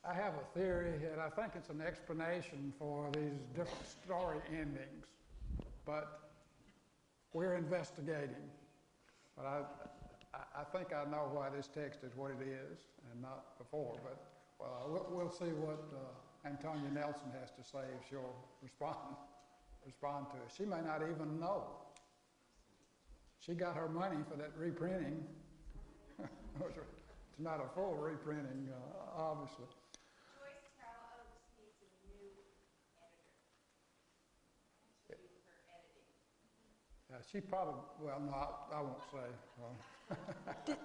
I have a theory, and I think it's an explanation for these different story endings, but we're investigating. But I think I know why this text is what it is, and not before, but we'll see what Antonia Nelson has to say if she'll respond to it. She may not even know. She got her money for that reprinting. It's not a full reprinting, obviously. Joyce Carol Oates needs a new editor to do her editing. She probably, well, no, I won't say.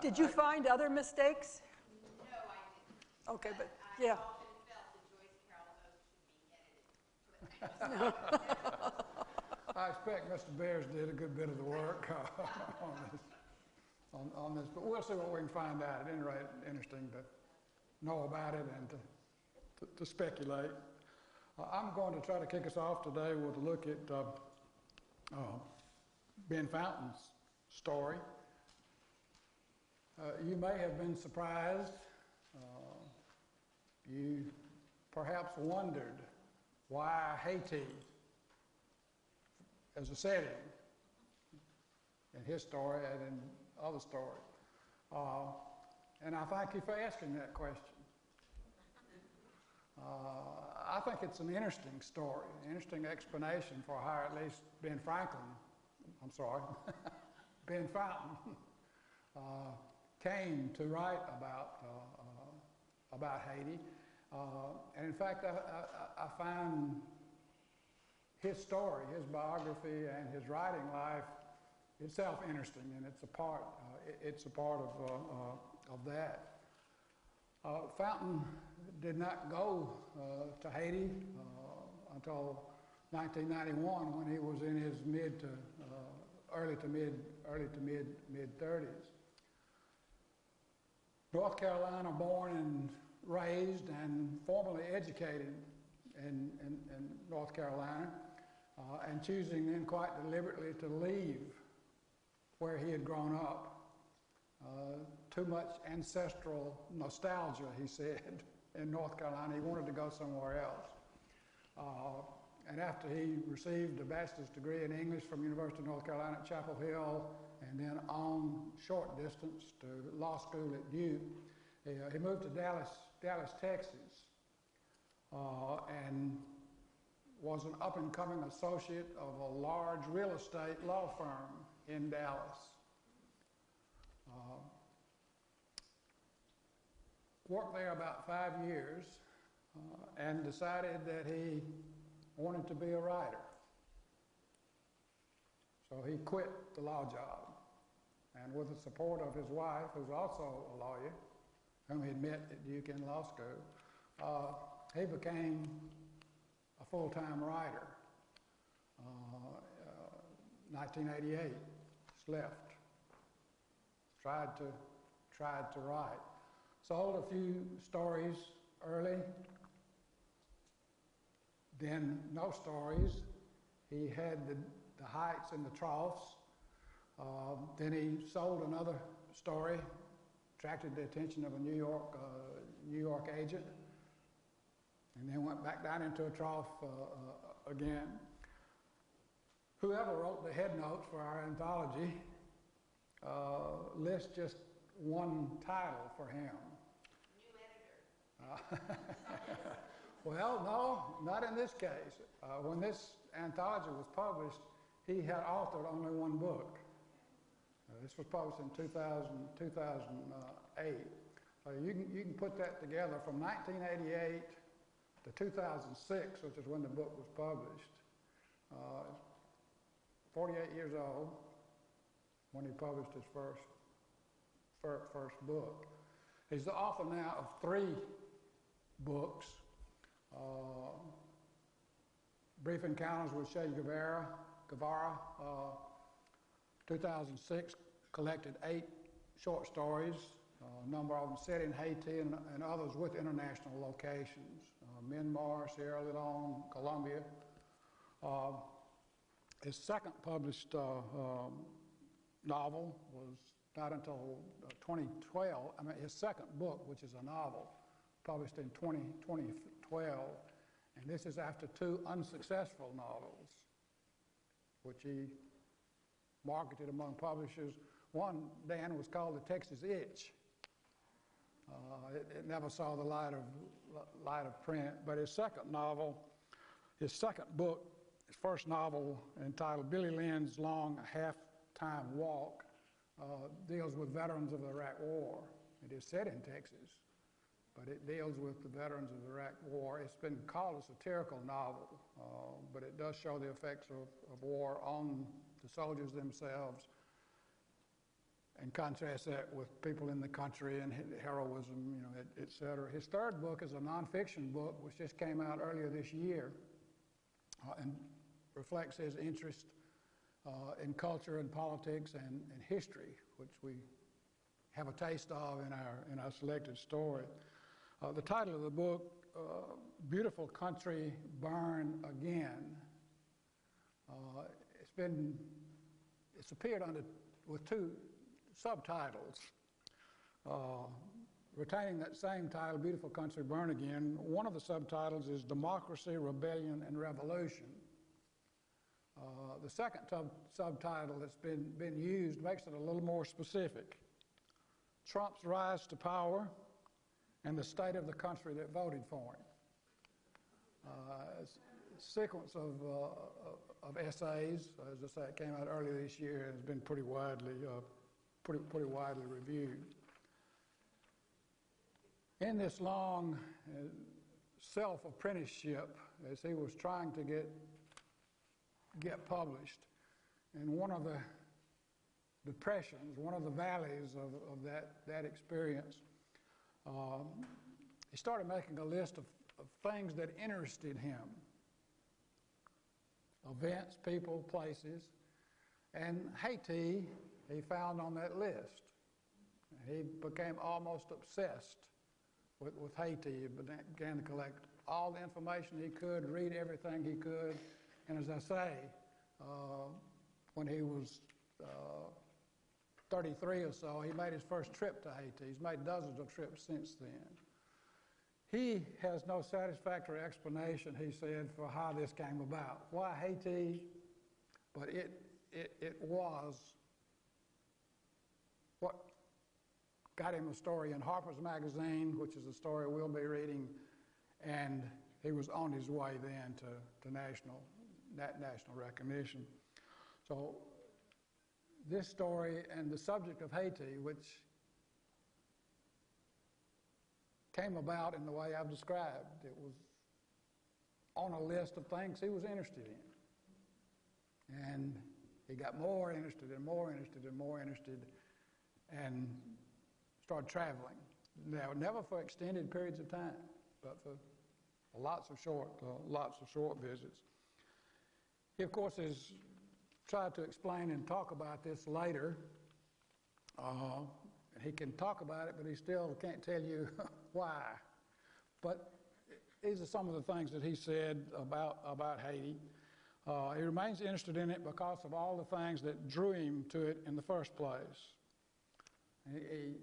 Did you find other mistakes? No, I didn't. Okay, but I yeah. often felt that Joyce Carol Oates should be edited. I expect Mr. Beers did a good bit of the work on this, but we'll see what we can find out. At any rate, interesting to know about it and to speculate. I'm going to try to kick us off today with a look at Ben Fountain's story. You may have been surprised. You perhaps wondered why Haiti as a setting in his story and in other stories. And I thank you for asking that question. I think it's an interesting story, an interesting explanation for how at least Ben Fountain came to write about Haiti. And in fact, I find his story, his biography, and his writing life itself interesting, and it's a part of that. Fountain did not go to Haiti until 1991, when he was in his early to mid 30s. North Carolina, born and raised and formally educated in North Carolina, and choosing then quite deliberately to leave where he had grown up. Too much ancestral nostalgia, he said, in North Carolina. He wanted to go somewhere else. And after he received a bachelor's degree in English from University of North Carolina at Chapel Hill, and then on short distance to law school at Duke, he moved to Dallas, Texas, and was an up-and-coming associate of a large real estate law firm in Dallas. Worked there about 5 years and decided that he wanted to be a writer. So he quit the law job, and with the support of his wife, who's also a lawyer, whom he'd met at Duke in law school, he became a full-time writer. 1988, just left. Tried to write. Sold a few stories early, then no stories. He had the heights and the troughs. Then he sold another story, attracted the attention of a New York agent, and then went back down into a trough again. Whoever wrote the head notes for our anthology lists just one title for him. New editor. Well, no, not in this case. When this anthology was published, he had authored only one book. This was published in 2008. You can put that together from 1988 to 2006, which is when the book was published. 48 years old when he published his first book. He's the author now of 3 books. Brief Encounters with Che Guevara, 2006, collected 8 short stories, a number of them set in Haiti and others with international locations, Myanmar, Sierra Leone, Colombia. His second published novel was not until 2012. I mean, his second book, which is a novel, published in 2012, and this is after 2 unsuccessful novels, which he marketed among publishers. One, Dan, was called The Texas Itch. It never saw the light of print, but his second novel, his second book, his first novel entitled Billy Lynn's Long Half-Time Walk, deals with veterans of the Iraq War. It is set in Texas, but it deals with the veterans of the Iraq War. It's been called a satirical novel, but it does show the effects of war on the soldiers themselves, and contrast that with people in the country and heroism, et cetera. His third book is a nonfiction book which just came out earlier this year and reflects his interest in culture and politics and history, which we have a taste of in our selected story. The title of the book, Beautiful Country Burn Again, it's appeared with 2 subtitles, retaining that same title, Beautiful Country Burn Again. One of the subtitles is Democracy, Rebellion, and Revolution. The second subtitle that's been used makes it a little more specific. Trump's Rise to Power and the State of the Country That Voted for Him. It's a sequence of essays. As I say, it came out earlier this year and has been pretty widely reviewed. In this long self-apprenticeship, as he was trying to get published, in one of the depressions, one of the valleys of that experience, he started making a list of things that interested him, events, people, places, and Haiti he found on that list. He became almost obsessed with Haiti. He began to collect all the information he could, read everything he could, and as I say, when he was 33 or so, he made his first trip to Haiti. He's made dozens of trips since then. He has no satisfactory explanation, he said, for how this came about. Why Haiti? But it was what got him a story in Harper's Magazine, which is a story we'll be reading, and he was on his way then to national recognition. So this story and the subject of Haiti, which came about in the way I've described, it was on a list of things he was interested in. And he got more interested and more interested and more interested and started traveling. Now, never for extended periods of time, but for lots of short visits. He, of course, has tried to explain and talk about this later. He can talk about it, but he still can't tell you why. But these are some of the things that he said about Haiti. He remains interested in it because of all the things that drew him to it in the first place. He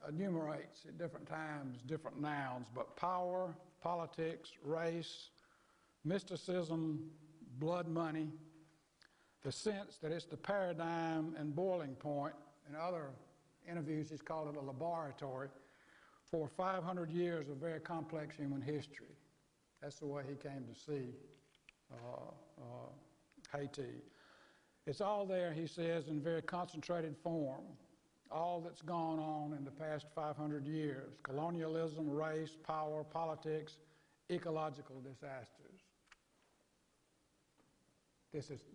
enumerates at different times different nouns, but power, politics, race, mysticism, blood money, the sense that it's the paradigm and boiling point. In other interviews, he's called it a laboratory for 500 years of very complex human history. That's the way he came to see Haiti. It's all there, he says, in very concentrated form. All that's gone on in the past 500 years: colonialism, race, power, politics, ecological disasters. This is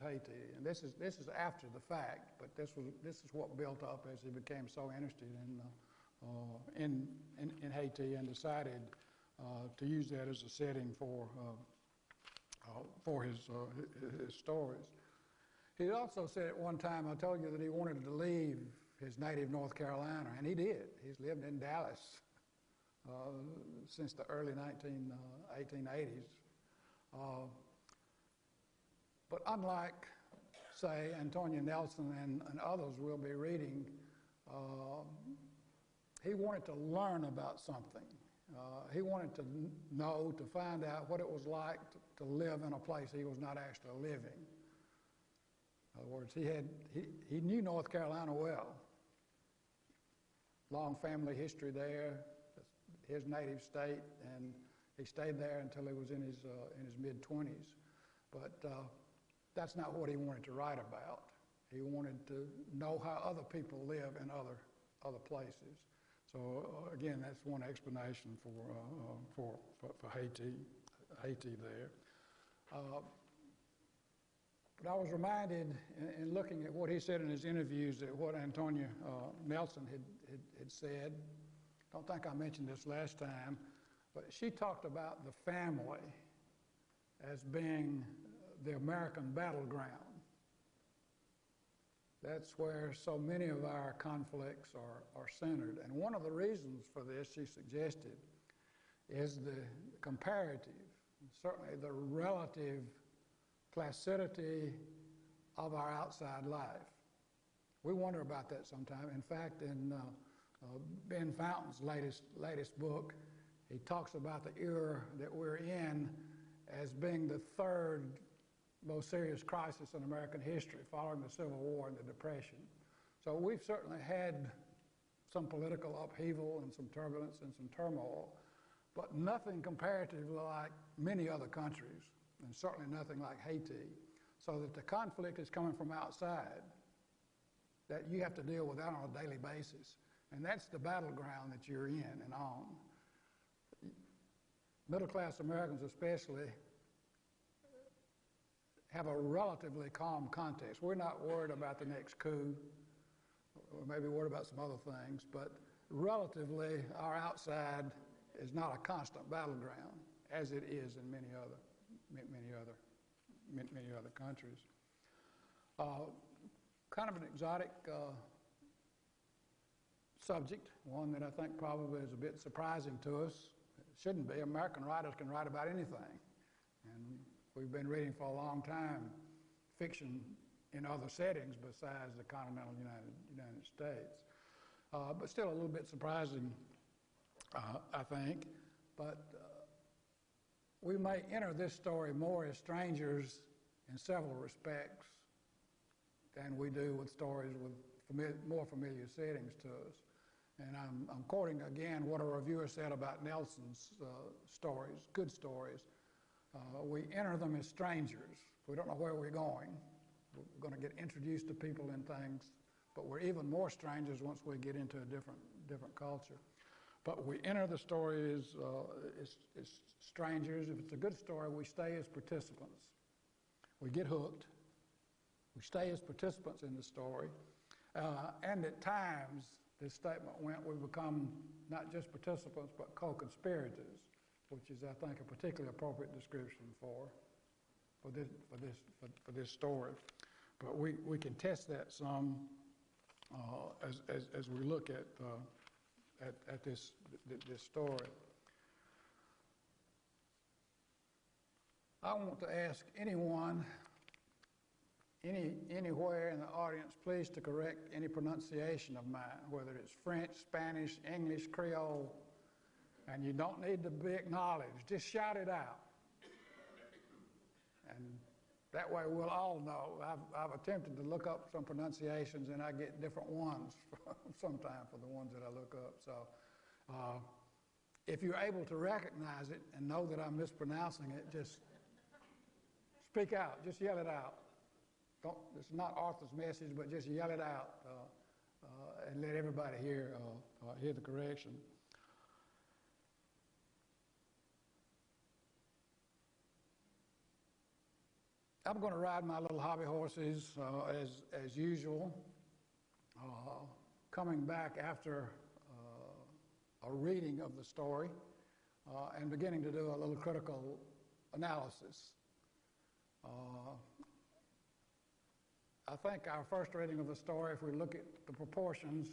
Haiti, and this is after the fact, but this is what built up as he became so interested in Haiti and decided to use that as a setting for his stories. He also said at one time, I told you that he wanted to leave his native North Carolina, and he did. He's lived in Dallas since the early 1880s. But unlike, say, Antonia Nelson and others we'll be reading, he wanted to learn about something. He wanted to know, to find out what it was like to live in a place he was not actually living. In other words, he knew North Carolina well. Long family history there, his native state, and he stayed there until he was in his mid-20s. But that's not what he wanted to write about. He wanted to know how other people live in other places. So again, that's one explanation for Haiti there. But I was reminded in looking at what he said in his interviews that what Antonia Nelson had said. I don't think I mentioned this last time, but she talked about the family as being the American battleground. That's where so many of our conflicts are centered. And one of the reasons for this, she suggested, is the comparative, certainly the relative placidity of our outside life. We wonder about that sometimes. In fact, in Ben Fountain's latest book, he talks about the era that we're in as being the third most serious crisis in American history, following the Civil War and the Depression. So we've certainly had some political upheaval and some turbulence and some turmoil, but nothing comparatively like many other countries, and certainly nothing like Haiti. So that the conflict is coming from outside, that you have to deal with that on a daily basis. And that's the battleground that you're in and on. Middle-class Americans especially have a relatively calm context. We're not worried about the next coup, or maybe worried about some other things, but relatively our outside is not a constant battleground, as it is in many other countries. Kind of an exotic subject, one that I think probably is a bit surprising to us. It shouldn't be. American writers can write about anything. And we've been reading for a long time fiction in other settings besides the continental United States. But still a little bit surprising, I think. But we may enter this story more as strangers in several respects than we do with stories with more familiar settings to us. And I'm quoting again what a reviewer said about Nelson's stories, good stories. We enter them as strangers. We don't know where we're going. We're going to get introduced to people and things, but we're even more strangers once we get into a different culture. But we enter the story as strangers. If it's a good story, we stay as participants. We get hooked. We stay as participants in the story. And at times, this statement went, we become not just participants, but co-conspirators, which is, I think, a particularly appropriate description for this story. But we can test that some as we look at this story. I want to ask anyone, anywhere in the audience, please to correct any pronunciation of mine, whether it's French, Spanish, English, Creole, and you don't need to be acknowledged. Just shout it out. And that way we'll all know. I've attempted to look up some pronunciations, and I get different ones sometimes for the ones that I look up. So if you're able to recognize it and know that I'm mispronouncing it, just speak out. Just yell it out. It's not Arthur's message, but just yell it out and let everybody hear the correction. I'm going to ride my little hobby horses as usual, coming back after a reading of the story and beginning to do a little critical analysis. I think our first reading of the story, if we look at the proportions,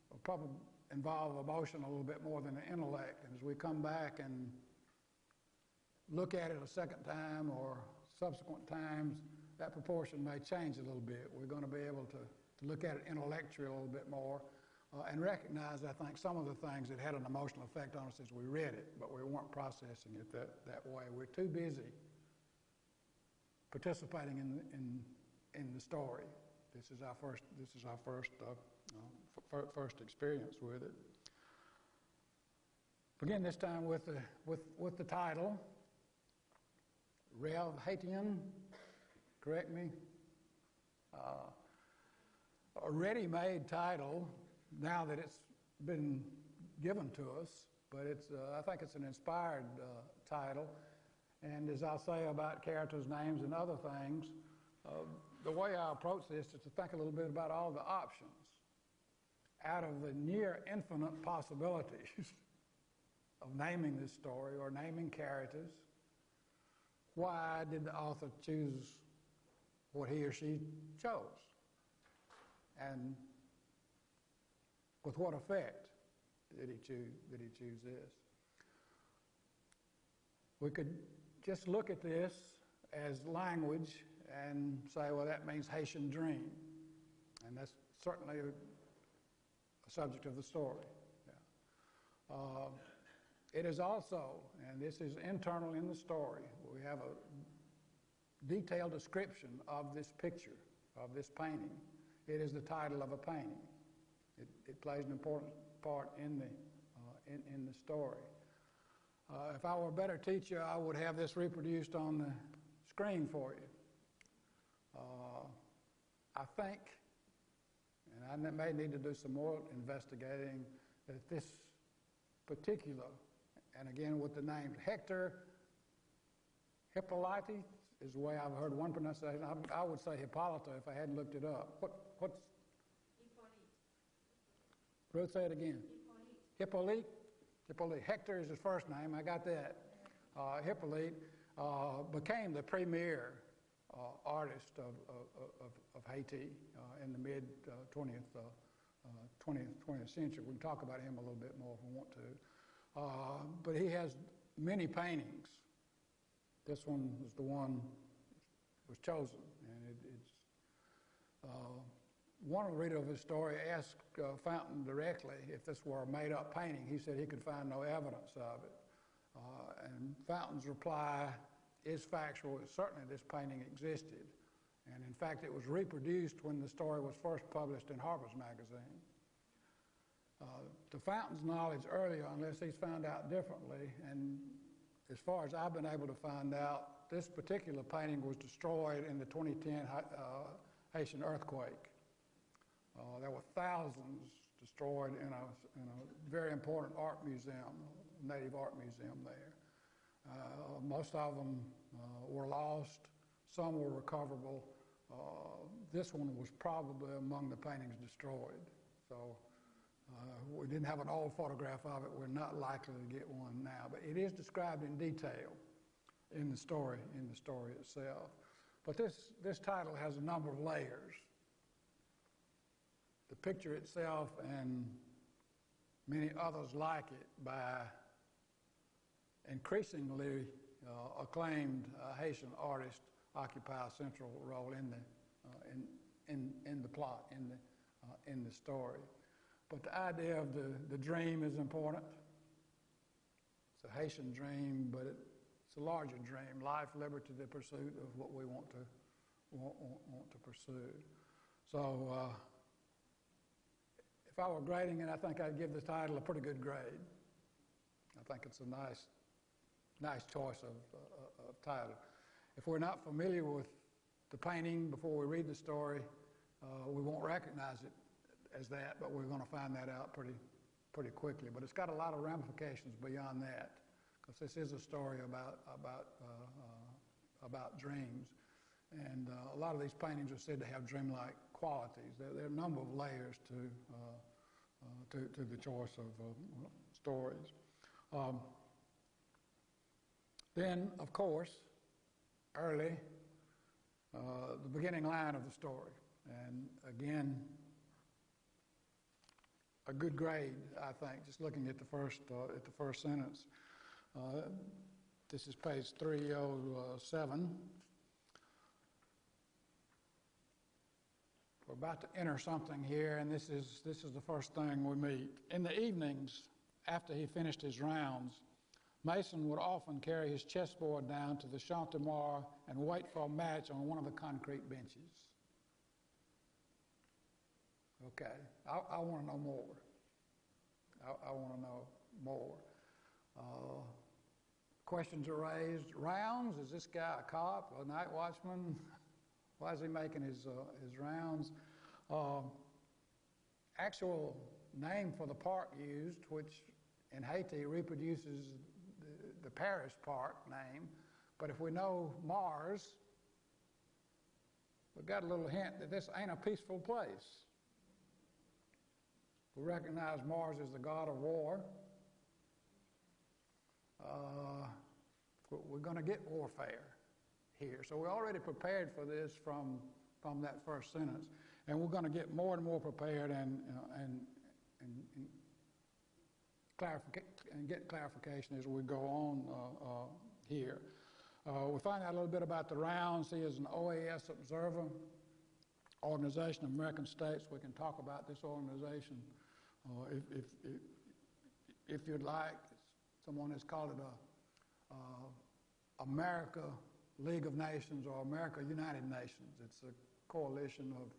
will probably involve emotion a little bit more than the intellect. And as we come back and look at it a second time or subsequent times, that proportion may change a little bit. We're going to be able to look at it intellectually a little bit more, and recognized, I think, some of the things that had an emotional effect on us as we read it, but we weren't processing it that way. We're too busy participating in the story. This is our first experience with it. Begin this time with the title, Rev Haitian, correct me. A ready-made title now that it's been given to us, but I think it's an inspired title. And as I'll say about characters' names and other things, the way I approach this is to think a little bit about all the options. Out of the near infinite possibilities of naming this story or naming characters, why did the author choose what he or she chose? And with what effect did he choose this? We could just look at this as language and say, well, that means Haitian dream. And that's certainly a subject of the story. Yeah. It is also, and this is internal in the story, we have a detailed description of this picture, of this painting. It is the title of a painting. It plays an important part in the story. If I were a better teacher, I would have this reproduced on the screen for you. I think, and I may need to do some more investigating, that this particular, and again with the name Hector Hippolyte is the way I've heard one pronunciation. I would say Hippolyta if I hadn't looked it up. What's? Ruth, say it again. Hippolyte. Hippolyte. Hector is his first name. I got that. Hippolyte became the premier artist of Haiti in the mid 20th century. We can talk about him a little bit more if we want to. But he has many paintings. This one was the one was chosen, and it's one reader of his story asked Fountain directly if this were a made-up painting. He said he could find no evidence of it. And Fountain's reply is factual. Certainly this painting existed. And in fact, it was reproduced when the story was first published in Harper's Magazine. To Fountain's knowledge earlier, unless he's found out differently, and as far as I've been able to find out, this particular painting was destroyed in the 2010 Haitian earthquake. There were thousands destroyed in a very important art museum, native art museum there. Most of them were lost. Some were recoverable. This one was probably among the paintings destroyed. So we didn't have an old photograph of it. We're not likely to get one now. But it is described in detail in the story itself. But this title has a number of layers. The picture itself and many others like it by increasingly acclaimed Haitian artists occupy a central role in the plot, in the story. But the idea of the dream is important. It's a Haitian dream, but it's a larger dream: life, liberty, the pursuit of what we want to pursue. So. If I were grading it, I think I'd give the title a pretty good grade. I think it's a nice choice of title. If we're not familiar with the painting before we read the story, we won't recognize it as that, but we're going to find that out pretty quickly. But it's got a lot of ramifications beyond that, because this is a story about dreams. And a lot of these paintings are said to have dreamlike qualities. There are a number of layers to the choice of stories. Then, of course, early, the beginning line of the story. And again, a good grade, I think, just looking at the first sentence. This is page 307. We're about to enter something here, and this is the first thing we meet. In the evenings, after he finished his rounds, Mason would often carry his chessboard down to the Champ de Mars and wait for a match on one of the concrete benches. Okay, I want to know more. I want to know more. Questions are raised. Rounds? Is this guy a cop, a night watchman? Why is he making his rounds? Actual name for the park used, which in Haiti reproduces the Paris park name. But if we know Mars, we've got a little hint that this ain't a peaceful place. We recognize Mars as the god of war. We're going to get warfare here. So we're already prepared for this from that first sentence. And we're going to get more and more prepared and get clarification as we go on here. We find out a little bit about the rounds. He is an OAS observer, Organization of American States. We can talk about this organization if you'd like. Someone has called it America League of Nations or America United Nations. It's a coalition of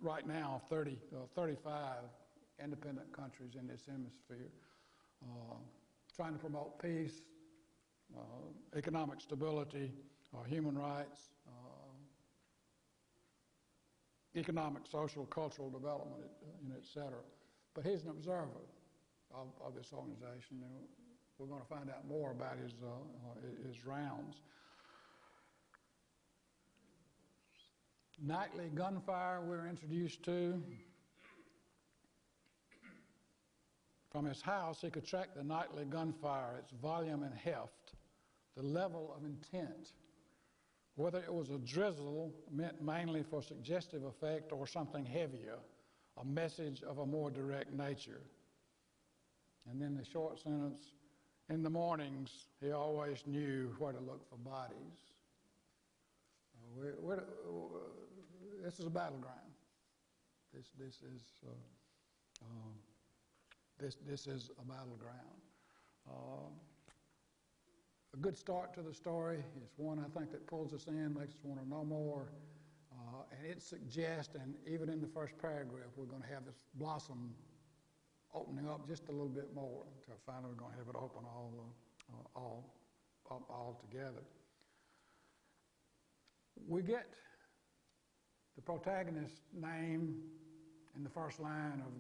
right now 35 independent countries in this hemisphere trying to promote peace, economic stability, human rights, economic, social, cultural development, et cetera. But he's an observer of this organization, and we're going to find out more about his rounds. Nightly gunfire we're introduced to. From his house, he could track the nightly gunfire, its volume and heft, the level of intent. Whether it was a drizzle meant mainly for suggestive effect or something heavier, a message of a more direct nature. And then the short sentence, in the mornings, he always knew where to look for bodies. This is a battleground. This is a battleground. A good start to the story. It's one I think that pulls us in, makes us want to know more, and it suggests, and even in the first paragraph, we're going to have this blossom opening up just a little bit more until finally we're going to have it open all together. We get the protagonist's name in the first line of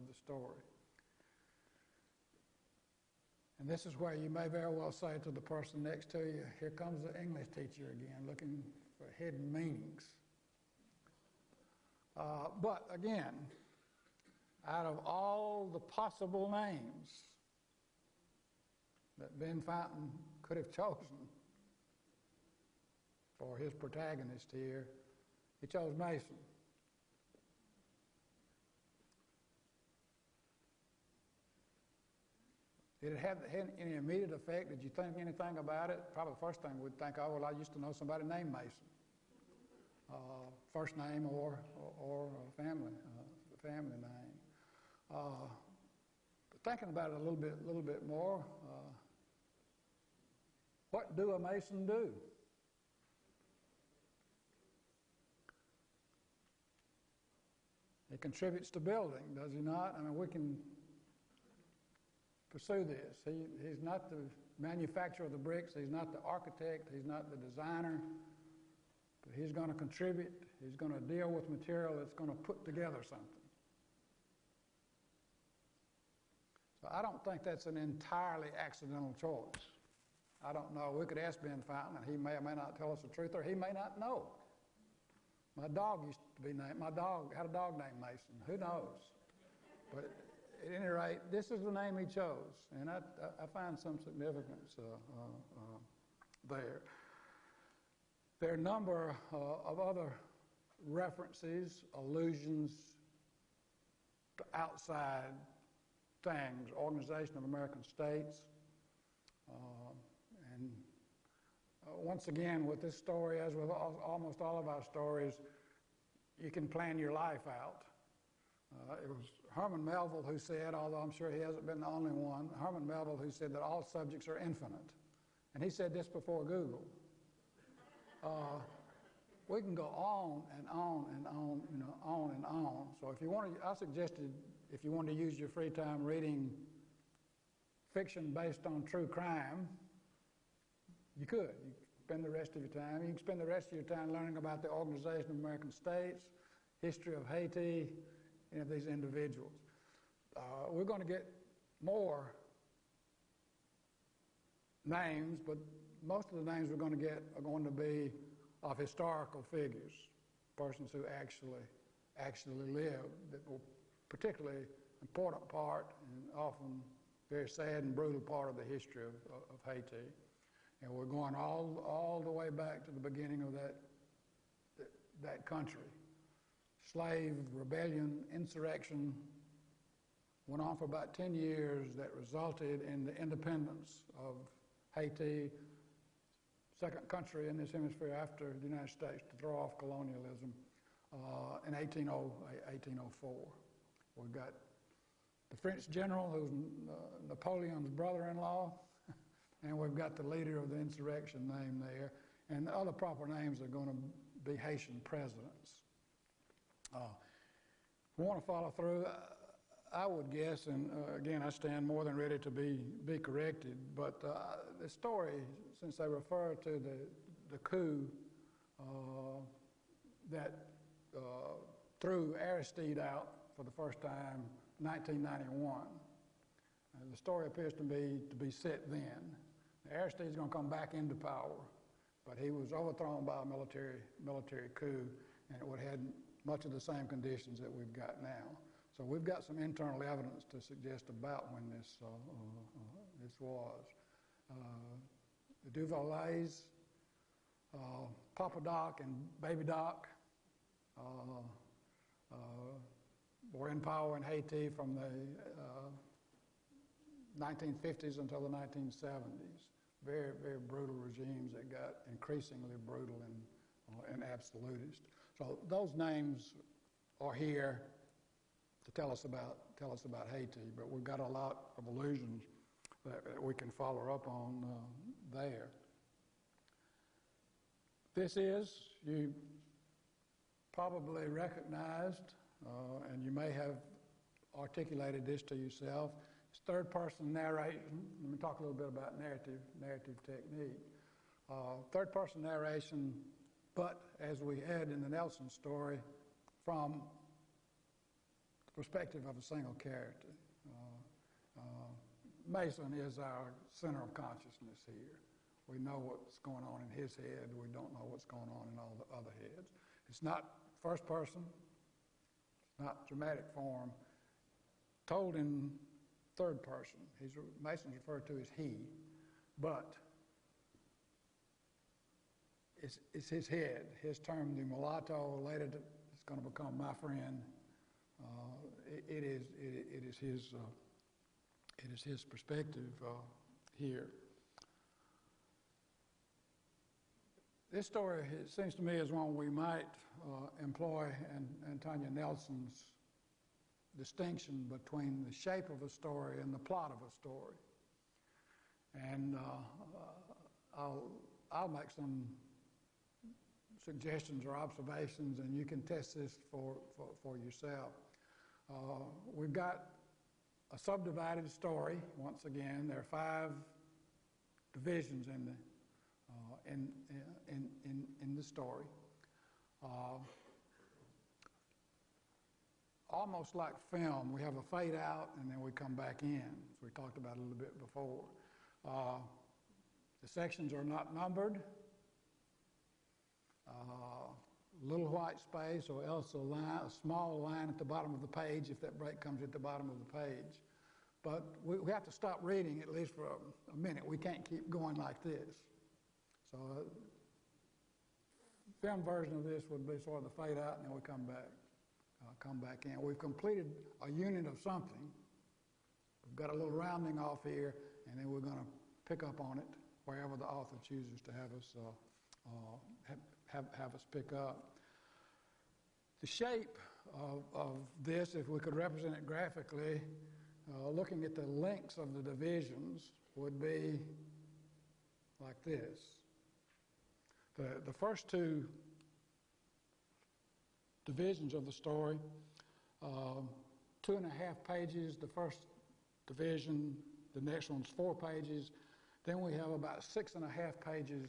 the story. And this is where you may very well say to the person next to you, here comes the English teacher again, looking for hidden meanings. But again, out of all the possible names that Ben Fountain could have chosen for his protagonist here, he chose Mason. Did it have any immediate effect? Did you think anything about it? Probably the first thing we'd think, oh, well, I used to know somebody named Mason. First name or family name. But thinking about it a little bit more, what do a Mason do? He contributes to building, does he not? I mean, we can pursue this. He's not the manufacturer of the bricks. He's not the architect. He's not the designer. But he's going to contribute. He's going to deal with material that's going to put together something. So I don't think that's an entirely accidental choice. I don't know. We could ask Ben Fountain, and he may or may not tell us the truth, or he may not know. My dog used to be named, my dog had a dog named Mason. Who knows? But at any rate, this is the name he chose, and I find some significance there. There are a number of other references, allusions to outside things, Organization of American States, and once again, with this story, as with almost all of our stories, you can plan your life out. It was Herman Melville who said, although I'm sure he hasn't been the only one, Herman Melville who said that all subjects are infinite. And he said this before Google. We can go on and on and on, on and on. So if you want to, I suggested if you want to use your free time reading fiction based on true crime, you could. You spend the rest of your time. You can spend the rest of your time learning about the Organization of American States, history of Haiti, of these individuals. We're going to get more names, but most of the names we're going to get are going to be of historical figures, persons who actually lived, that were particularly important part and often very sad and brutal part of the history of Haiti. And we're going all the way back to the beginning of that country. Slave rebellion, insurrection went on for about 10 years that resulted in the independence of Haiti, second country in this hemisphere after the United States to throw off colonialism in 1804. We've got the French general who's Napoleon's brother-in-law, and we've got the leader of the insurrection named there, and the other proper names are going to be Haitian presidents. If we want to follow through, I would guess, and again, I stand more than ready to be corrected, but the story, since they refer to the coup that threw Aristide out for the first time in 1991, the story appears to be set then. Aristide's going to come back into power, but he was overthrown by a military coup, and it would have had much of the same conditions that we've got now. So we've got some internal evidence to suggest about when this was. The Duvaliers, Papa Doc and Baby Doc were in power in Haiti from the 1950s until the 1970s. Very, very brutal regimes that got increasingly brutal and absolutist. So those names are here to tell us about Haiti, but we've got a lot of allusions that we can follow up on there. This is, you probably recognized, and you may have articulated this to yourself, it's third-person narration. Let me talk a little bit about narrative technique. Third-person narration, but as we had in the Nelson story, from the perspective of a single character. Mason is our center of consciousness here. We know what's going on in his head. We don't know what's going on in all the other heads. It's not first person. It's not dramatic form. Told in third person. Mason's referred to as he, but it's his head. His term, the mulatto, later it's going to become my friend. It is his perspective here. This story, it seems to me, is one we might employ in Tanya Nelson's distinction between the shape of a story and the plot of a story. And I'll make some suggestions or observations, and you can test this for yourself. We've got a subdivided story. Once again, there are 5 divisions in the story. Almost like film, we have a fade out and then we come back in, as we talked about a little bit before. The sections are not numbered. Little white space, or else a small line at the bottom of the page if that break comes at the bottom of the page. But we have to stop reading at least for a minute. We can't keep going like this. So film version of this would be sort of the fade out and then we come back in. We've completed a unit of something. We've got a little rounding off here, and then we're going to pick up on it wherever the author chooses to have us have us pick up. The shape of this, if we could represent it graphically, looking at the lengths of the divisions, would be like this. The first two divisions of the story, 2.5 pages, the first division, the next one's 4 pages. Then we have about 6.5 pages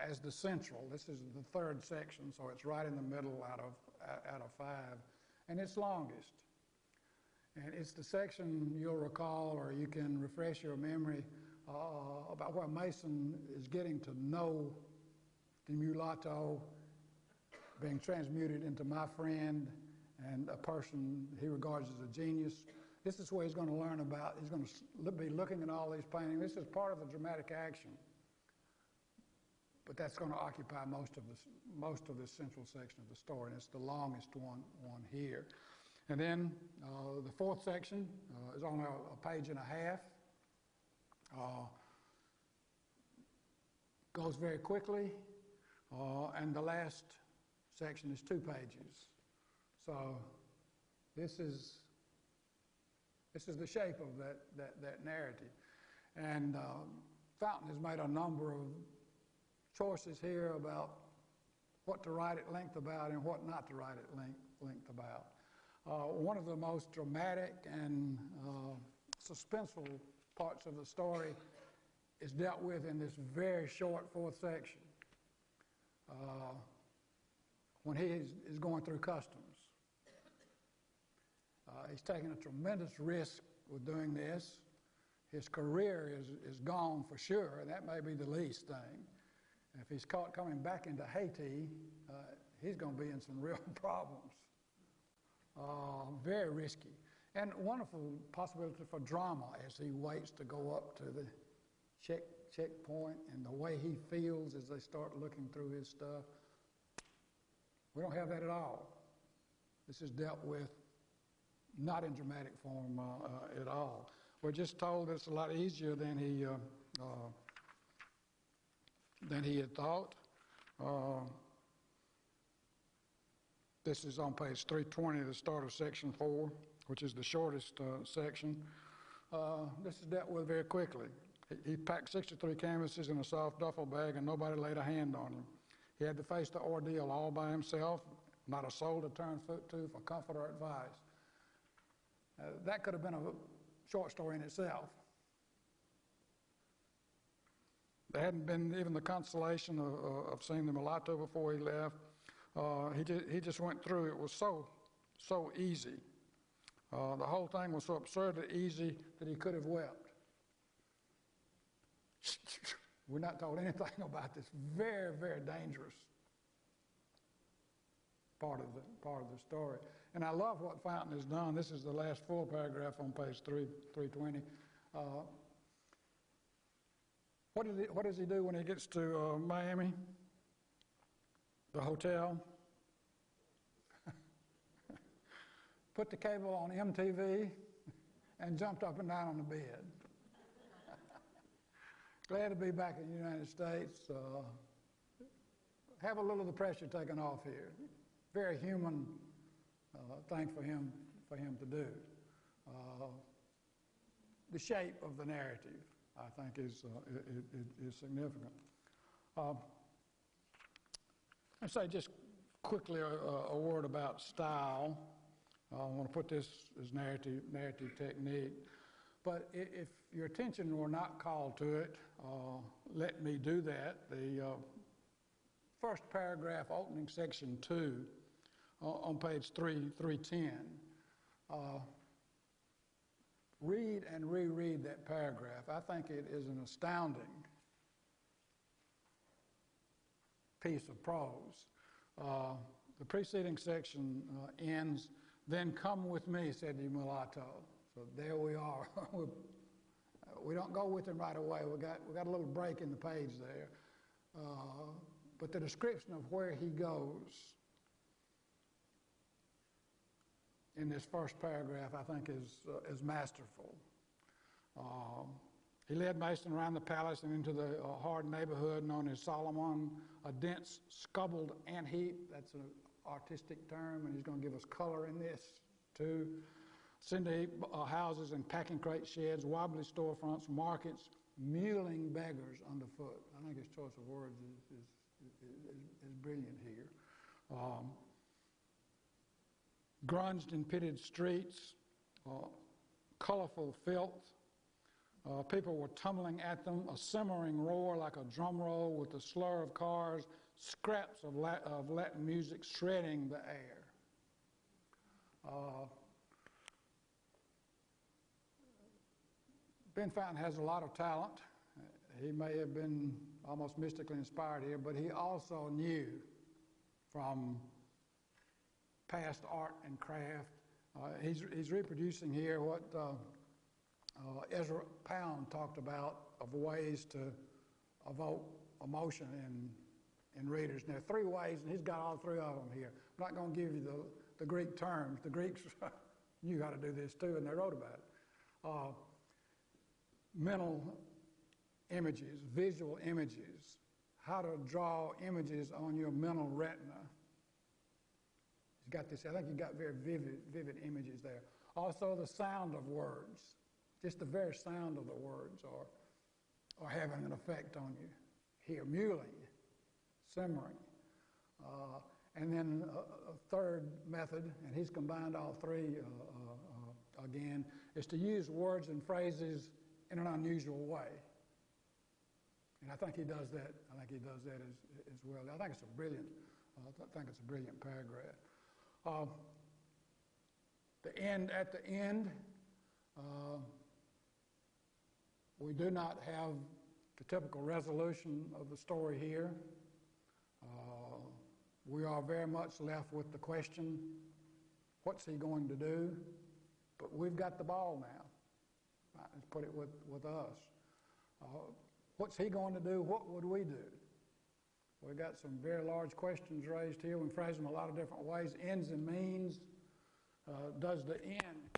as the central. This is the third section, so it's right in the middle out of 5, and it's longest. And it's the section you'll recall, or you can refresh your memory about where Mason is getting to know the mulatto, being transmuted into my friend and a person he regards as a genius. This is where he's going to learn about, he's going to be looking at all these paintings. This is part of the dramatic action, but that's going to occupy most of this central section of the story, and it's the longest one here. And then the fourth section is only a page and a half. Goes very quickly, and the last section is 2 pages. So this is the shape of that narrative. And Fountain has made a number of choices here about what to write at length about and what not to write at length about. One of the most dramatic and suspenseful parts of the story is dealt with in this very short 4th section, when he is going through customs. He's taking a tremendous risk with doing this. His career is gone for sure, and that may be the least thing. If he's caught coming back into Haiti, he's going to be in some real problems. Very risky. And wonderful possibility for drama as he waits to go up to the checkpoint, and the way he feels as they start looking through his stuff. We don't have that at all. This is dealt with not in dramatic form at all. We're just told it's a lot easier than he had thought. This is on page 320, the start of section 4, which is the shortest section. This is dealt with very quickly. He packed 63 canvases in a soft duffel bag, and nobody laid a hand on him. He had to face the ordeal all by himself, not a soul to turn to for comfort or advice. That could have been a short story in itself. There hadn't been even the consolation of seeing the mulatto before he left. He just went through. It was so easy. The whole thing was so absurdly easy that he could have wept. We're not told anything about this very, very dangerous part of the story. And I love what Fountain has done. This is the last full paragraph on page 320. What does he do when he gets to Miami? The hotel? Put the cable on MTV and jumped up and down on the bed. Glad to be back in the United States. Have a little of the pressure taken off here. Very human thing for him to do. The shape of the narrative, I think, is significant. I'd say just quickly a word about style. I want to put this as narrative technique. But if your attention were not called to it, let me do that. The first paragraph, opening section 2, on page 310. Read and reread that paragraph. I think it is an astounding piece of prose. The preceding section ends, "Then come with me," said the mulatto. So there we are. We don't go with him right away. We got a little break in the page there. But the description of where he goes in this first paragraph, I think, is masterful. He led Mason around the palace and into the hard neighborhood known as Solomon, a dense, scubbled ant heap. That's an artistic term, and he's going to give us color in this, too. Cinder heap houses and packing crate sheds, wobbly storefronts, markets, mewling beggars underfoot. I think his choice of words is brilliant here. Grunged and pitted streets, colorful filth. People were tumbling at them, a simmering roar like a drum roll with the slur of cars, scraps of Latin music shredding the air. Ben Fountain has a lot of talent. He may have been almost mystically inspired here, but he also knew from past art and craft. He's reproducing here what Ezra Pound talked about of ways to evoke emotion in readers. And there are 3 ways, and he's got all 3 of them here. I'm not going to give you the Greek terms. The Greeks knew how to do this too, and they wrote about it. Mental images, visual images, how to draw images on your mental retina. He's got this, I think he got very vivid images there. Also the sound of words, just the very sound of the words are having an effect on you. Here, mewling, simmering. And then a 3rd method, and he's combined all 3 again, is to use words and phrases in an unusual way. And I think he does that. I think he does that as well. I think it's a brilliant. Paragraph. At the end, we do not have the typical resolution of the story here. We are very much left with the question, what's he going to do? But we've got the ball now. Let's put it with us. What's he going to do? What would we do? We've got some very large questions raised here. We phrase them a lot of different ways. Ends and means. Does the end...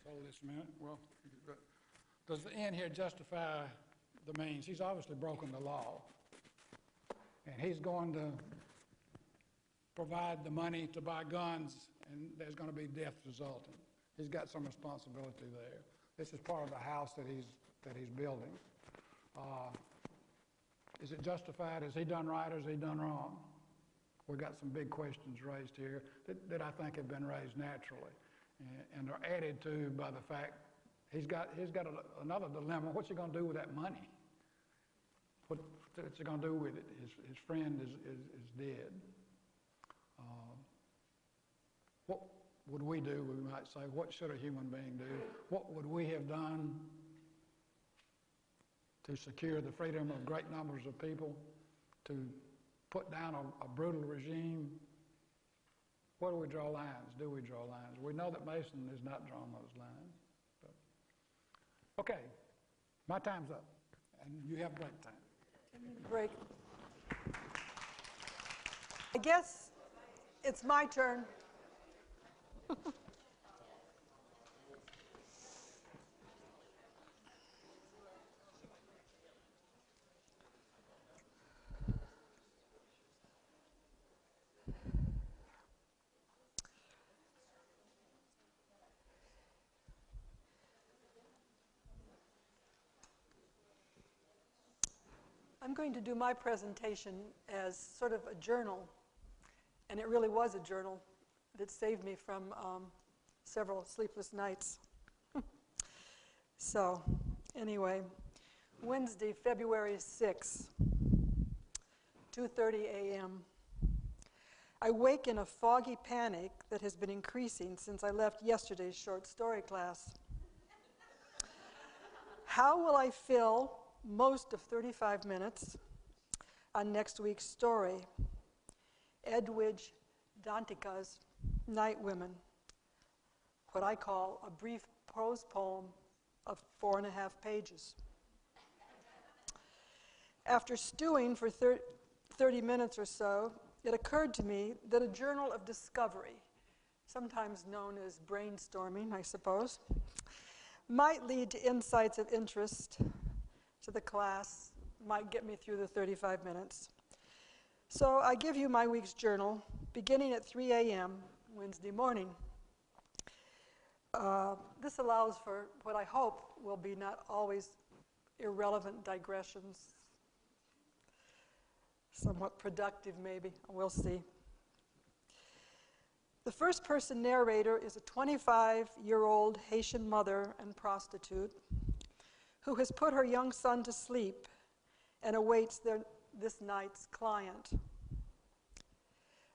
Hold this a minute. Well, does the end here justify the means? He's obviously broken the law. And he's going to provide the money to buy guns, and there's going to be death resulting. He's got some responsibility there. This is part of the house that he's building. Is it justified? Has he done right or has he done wrong? We've got some big questions raised here that I think have been raised naturally and are added to by the fact he's got another dilemma. What's he going to do with that money? What's he going to do with it? His friend is dead. What would we do, we might say? What should a human being do? What would we have done to secure the freedom of great numbers of people, to put down a brutal regime? Where do we draw lines? Do we draw lines? We know that Mason has not drawn those lines. But. Okay, my time's up, and you have break time. Break. I guess it's my turn. I'm going to do my presentation as sort of a journal, and it really was a journal that saved me from several sleepless nights. So, anyway, Wednesday, February 6, 2:30 a.m. I wake in a foggy panic that has been increasing since I left yesterday's short story class. How will I fill most of 35 minutes on next week's story, Edwidge Dantica's Night Women, what I call a brief prose poem of 4.5 pages. After stewing for 30 minutes or so, it occurred to me that a journal of discovery, sometimes known as brainstorming, I suppose, might lead to insights of interest to the class, might get me through the 35 minutes. So I give you my week's journal, beginning at 3 a.m. Wednesday morning. This allows for what I hope will be not always irrelevant digressions, somewhat productive maybe, we'll see. The first person narrator is a 25-year-old Haitian mother and prostitute who has put her young son to sleep and awaits this night's client.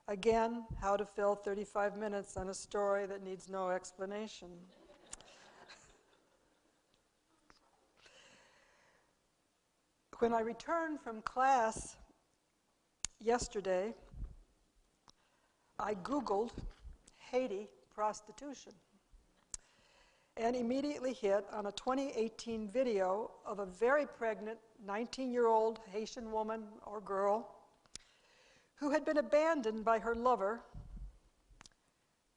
Again, how to fill 35 minutes on a story that needs no explanation. When I returned from class yesterday, I Googled Haiti prostitution and immediately hit on a 2018 video of a very pregnant 19-year-old Haitian woman or girl who had been abandoned by her lover,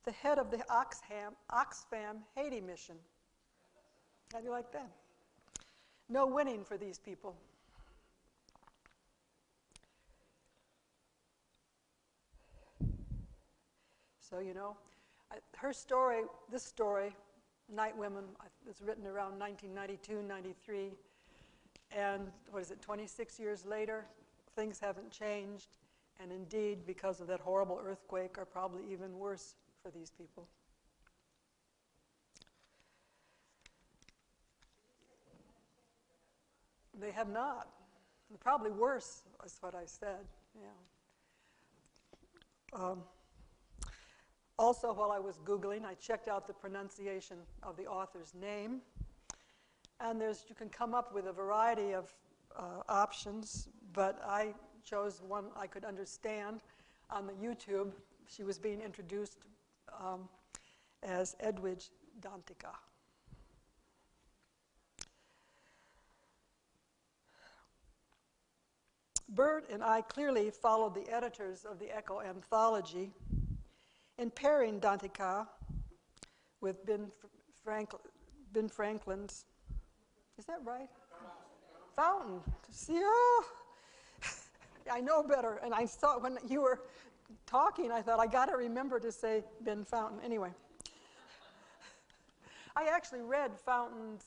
the head of the Oxfam Haiti mission. How do you like that? No winning for these people. So, you know, her story, this story, Night Women, was written around 1992, 93. And what is it, 26 years later, things haven't changed. And indeed, because of that horrible earthquake, are probably even worse for these people. They have not. Probably worse, is what I said, yeah. Also, while I was Googling, I checked out the pronunciation of the author's name. And you can come up with a variety of options, but I chose one I could understand on the YouTube. She was being introduced as Edwidge Dantica. Bert and I clearly followed the editors of the Echo anthology in pairing Dantica with Ben Franklin's, is that right? Fountain. See, oh, I know better. And I thought when you were talking, I thought, I got to remember to say Ben Fountain. Anyway, I actually read Fountain's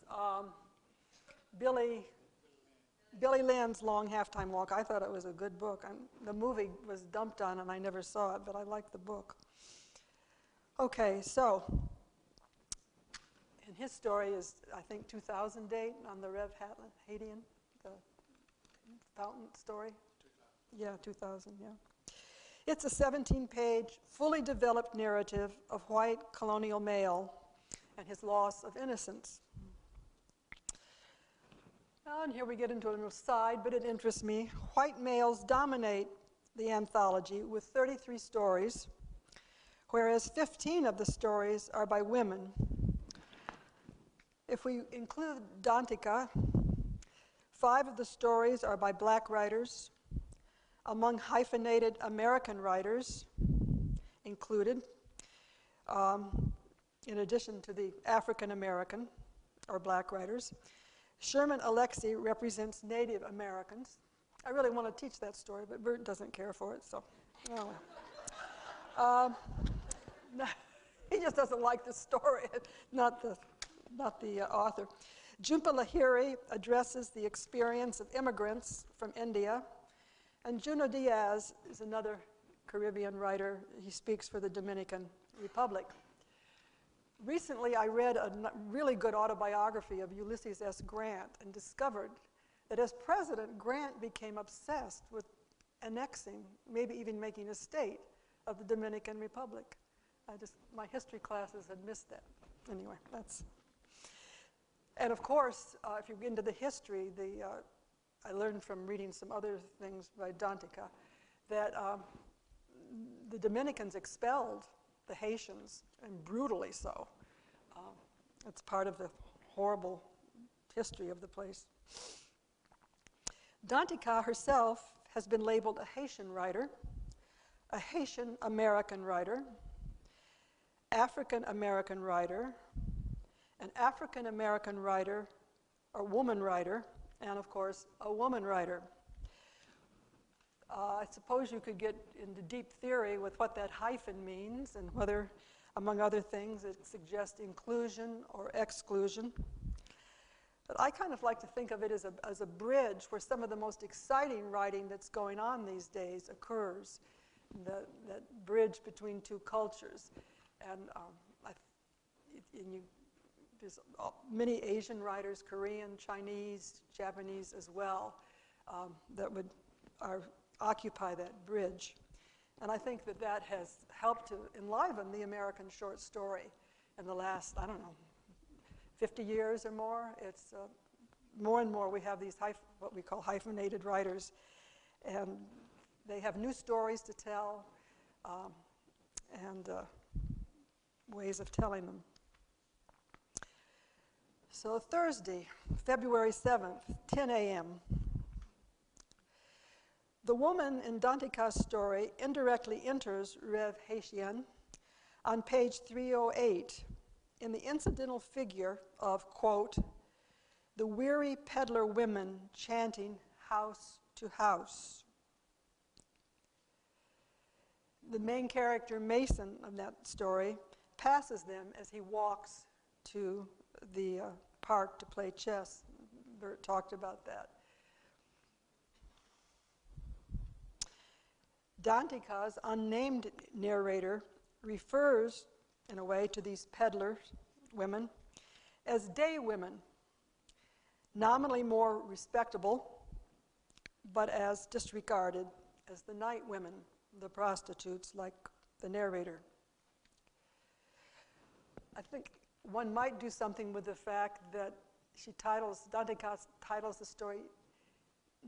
Billy Lynn's Long Halftime Walk. I thought it was a good book. The movie was dumped on and I never saw it, but I liked the book. Okay, so, and his story is, I think, 2000 date on the Rev Haitian, the Fountain story. 2000. Yeah, 2000, yeah. It's a 17-page, fully developed narrative of white colonial male and his loss of innocence. And here we get into a little side, but it interests me. White males dominate the anthology with 33 stories, whereas 15 of the stories are by women. If we include Dantica, 5 of the stories are by black writers. Among hyphenated American writers included, in addition to the African American or black writers, Sherman Alexie represents Native Americans. I really want to teach that story, but Bert doesn't care for it, so. Oh. He just doesn't like the story, not the author. Jhumpa Lahiri addresses the experience of immigrants from India, and Junot Diaz is another Caribbean writer. He speaks for the Dominican Republic. Recently, I read a really good autobiography of Ulysses S. Grant and discovered that as president, Grant became obsessed with annexing, maybe even making a state of the Dominican Republic. My history classes had missed that. Anyway, that's. And of course, if you get into the history, I learned from reading some other things by Dantica that the Dominicans expelled the Haitians, and brutally so. It's part of the horrible history of the place. Dantica herself has been labeled a Haitian writer, a Haitian American writer, African American writer, an African-American writer, or woman writer, and of course, a woman writer. I suppose you could get into deep theory with what that hyphen means and whether, among other things, it suggests inclusion or exclusion. But I kind of like to think of it as a bridge where some of the most exciting writing that's going on these days occurs, that bridge between two cultures. And, there's many Asian writers, Korean, Chinese, Japanese as well, that would occupy that bridge. And I think that has helped to enliven the American short story in the last, 50 years or more. It's more and more we have these what we call hyphenated writers, and they have new stories to tell and ways of telling them. So Thursday, February 7th, 10 a.m. The woman in Danteka's story indirectly enters Rev Haitian on page 308 in the incidental figure of, quote, the weary peddler women chanting house to house. The main character, Mason, of that story, passes them as he walks to the park to play chess. Bert talked about that. Danteka's unnamed narrator refers, in a way, to these peddler women as day women, nominally more respectable, but as disregarded as the night women, the prostitutes, like the narrator. I think one might do something with the fact that Danteka titles the story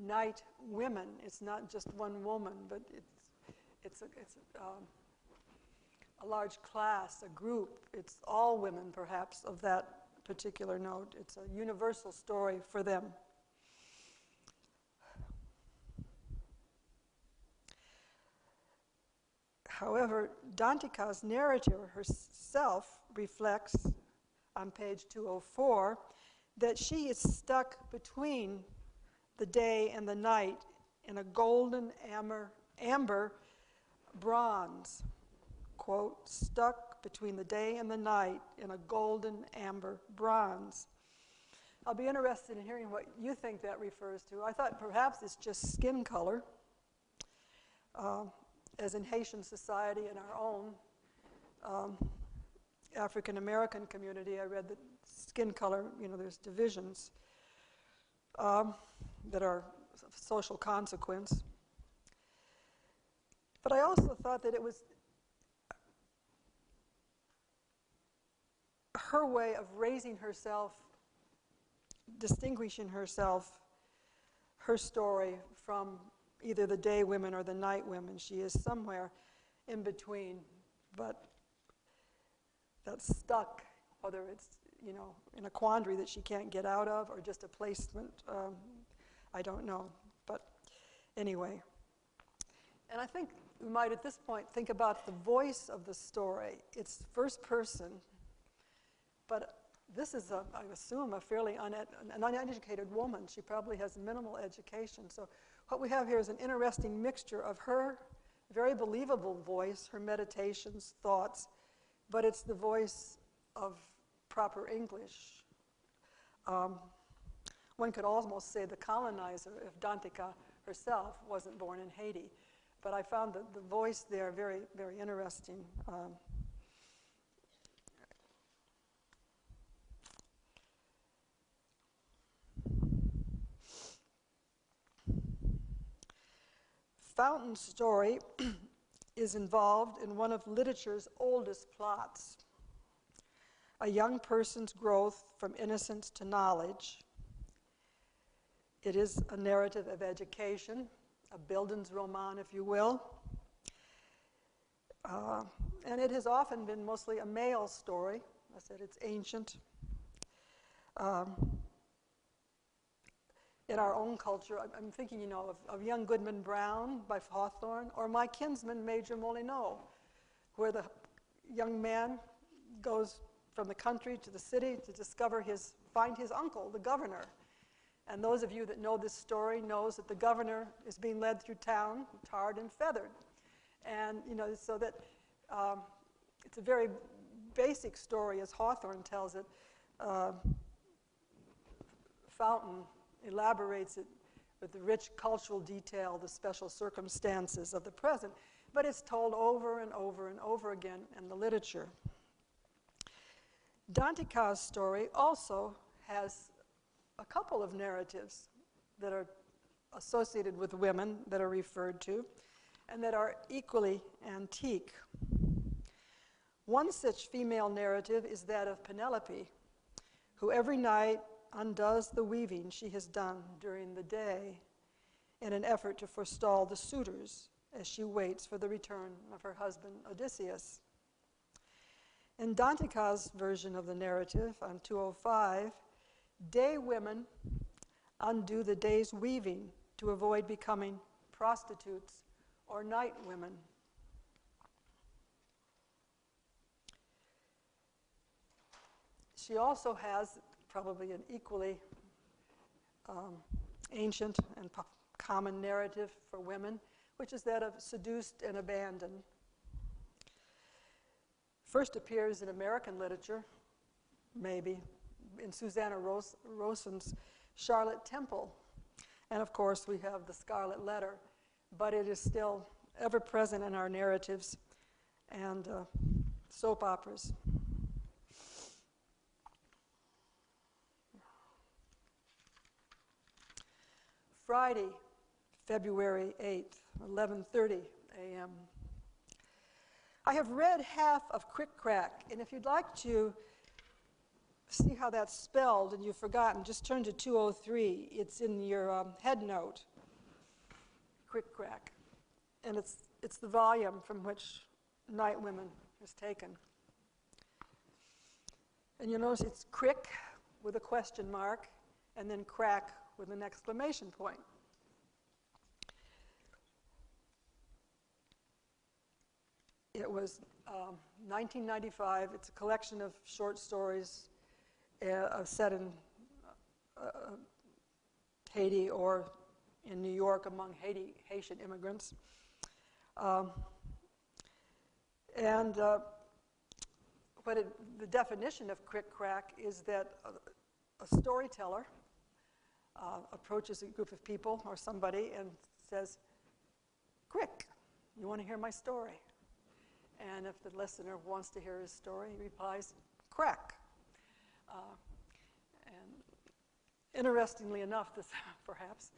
Night Women. It's not just one woman, but it's a large class, a group. It's all women, perhaps, of that particular note. It's a universal story for them. However, Danteka's narrator herself reflects on page 204 that she is stuck between the day and the night in a golden amber bronze, quote, stuck between the day and the night in a golden amber bronze. I'll be interested in hearing what you think that refers to. I thought perhaps it's just skin color, as in Haitian society and our own African American community. I read that skin color, there's divisions that are of social consequence. But I also thought that it was her way of raising herself, distinguishing herself, her story from either the day women or the night women. She is somewhere in between, but that's stuck, whether it's, in a quandary that she can't get out of or just a placement, I don't know. But anyway. And I think we might at this point think about the voice of the story. It's first person, but this is, I assume, a fairly an uneducated woman. She probably has minimal education. So what we have here is an interesting mixture of her very believable voice, her meditations, thoughts, but it's the voice of proper English. One could almost say the colonizer if Danteka herself wasn't born in Haiti. But I found the voice there very, very interesting. Fountain's story is involved in one of literature's oldest plots, a young person's growth from innocence to knowledge. It is a narrative of education, a Bildungsroman, if you will. And it has often been mostly a male story. I said it's ancient. In our own culture, I'm thinking, of Young Goodman Brown by Hawthorne, or My Kinsman, Major Molyneux, where the young man goes from the country to the city to find his uncle, the governor. And those of you that know this story knows that the governor is being led through town, tarred and feathered. And, so that it's a very basic story as Hawthorne tells it. Fountain elaborates it with the rich cultural detail, the special circumstances of the present, but it's told over and over and over again in the literature. Dantica's story also has a couple of narratives that are associated with women that are referred to and that are equally antique. One such female narrative is that of Penelope, who every night undoes the weaving she has done during the day in an effort to forestall the suitors as she waits for the return of her husband Odysseus. In Dantica's version of the narrative on 205, day women undo the day's weaving to avoid becoming prostitutes or night women. She also has probably an equally ancient and common narrative for women, which is that of seduced and abandoned. First appears in American literature, maybe, in Susanna Rowson's Charlotte Temple. And of course, we have the Scarlet Letter, but it is still ever present in our narratives and soap operas. Friday, February 8th, 11:30 a.m. I have read half of Crick Crack, and if you'd like to see how that's spelled and you've forgotten, just turn to 203. It's in your head note, Crick Crack. And it's the volume from which Night Women is taken. And you'll notice it's crick with a question mark, and then crack with an exclamation point. It was 1995. It's a collection of short stories set in Haiti or in New York among Haitian immigrants. The definition of Crick Crack is that a storyteller approaches a group of people or somebody and says, "Crick, you want to hear my story?" And if the listener wants to hear his story, he replies, "Crack." And interestingly enough, this perhaps,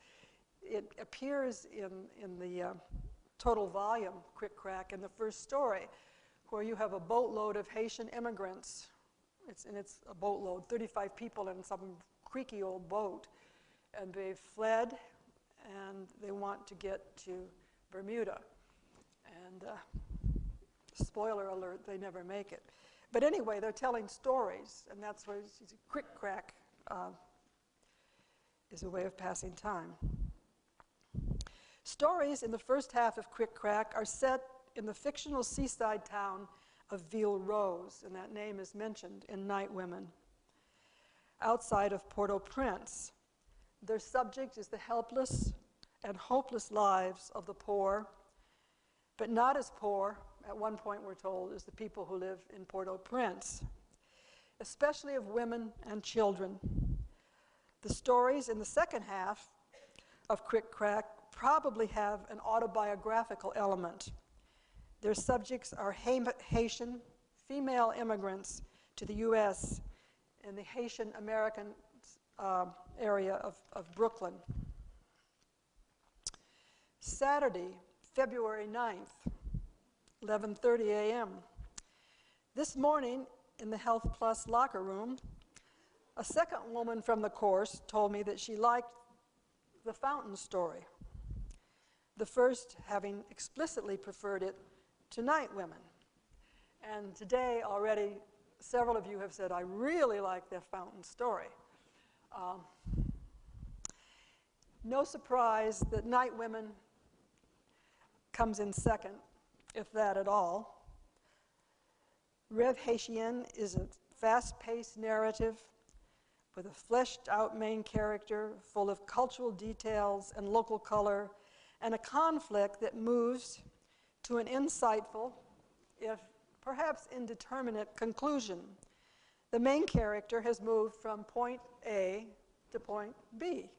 it appears in the total volume, Crick Crack, in the first story, where you have a boatload of Haitian immigrants. It's a boatload, 35 people in some creaky old boat, and they've fled, and they want to get to Bermuda. And spoiler alert, they never make it. But anyway, they're telling stories, and that's where Crick Crack is a way of passing time. Stories in the first half of Crick Crack are set in the fictional seaside town of Ville Rose, and that name is mentioned in Night Women, outside of Port-au-Prince. Their subject is the helpless and hopeless lives of the poor, but not as poor, at one point we're told, as the people who live in Port-au-Prince, especially of women and children. The stories in the second half of Crick Crack probably have an autobiographical element. Their subjects are Haitian female immigrants to the U.S. in the Haitian American area of Brooklyn. Saturday, February 9th, 11:30 a.m. This morning in the Health Plus locker room, a second woman from the course told me that she liked the Fountain story, the first having explicitly preferred it to Night Women. And today already several of you have said, "I really like the Fountain story." No surprise that Night Women comes in second, if that at all. Rêve Haitien is a fast-paced narrative with a fleshed-out main character full of cultural details and local color, and a conflict that moves to an insightful, if perhaps indeterminate, conclusion. The main character has moved from point A to point B.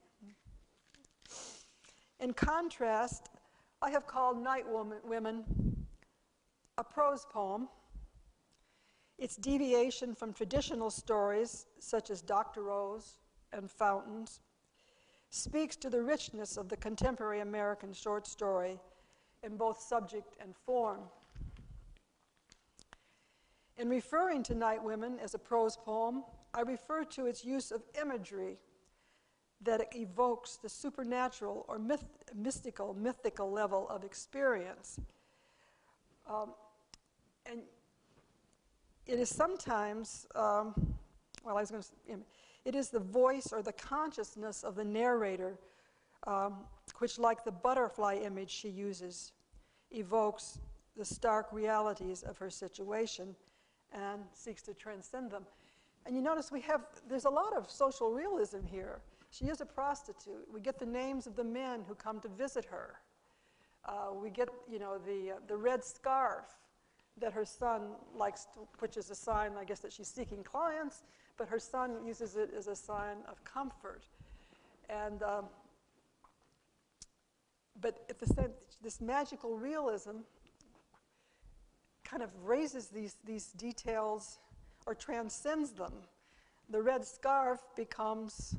In contrast, I have called Night Women a prose poem. Its deviation from traditional stories, such as Dr. Rose and Fountains, speaks to the richness of the contemporary American short story in both subject and form. In referring to Night Women as a prose poem, I refer to its use of imagery that evokes the supernatural or mythical level of experience. And it is sometimes, it is the voice or the consciousness of the narrator, which, like the butterfly image she uses, evokes the stark realities of her situation and seeks to transcend them. And you notice there's a lot of social realism here. She is a prostitute. We get the names of the men who come to visit her. We get, the red scarf that her son likes, which is a sign, I guess, that she's seeking clients, but her son uses it as a sign of comfort. And, but at the same, this magical realism kind of raises these details or transcends them. The red scarf becomes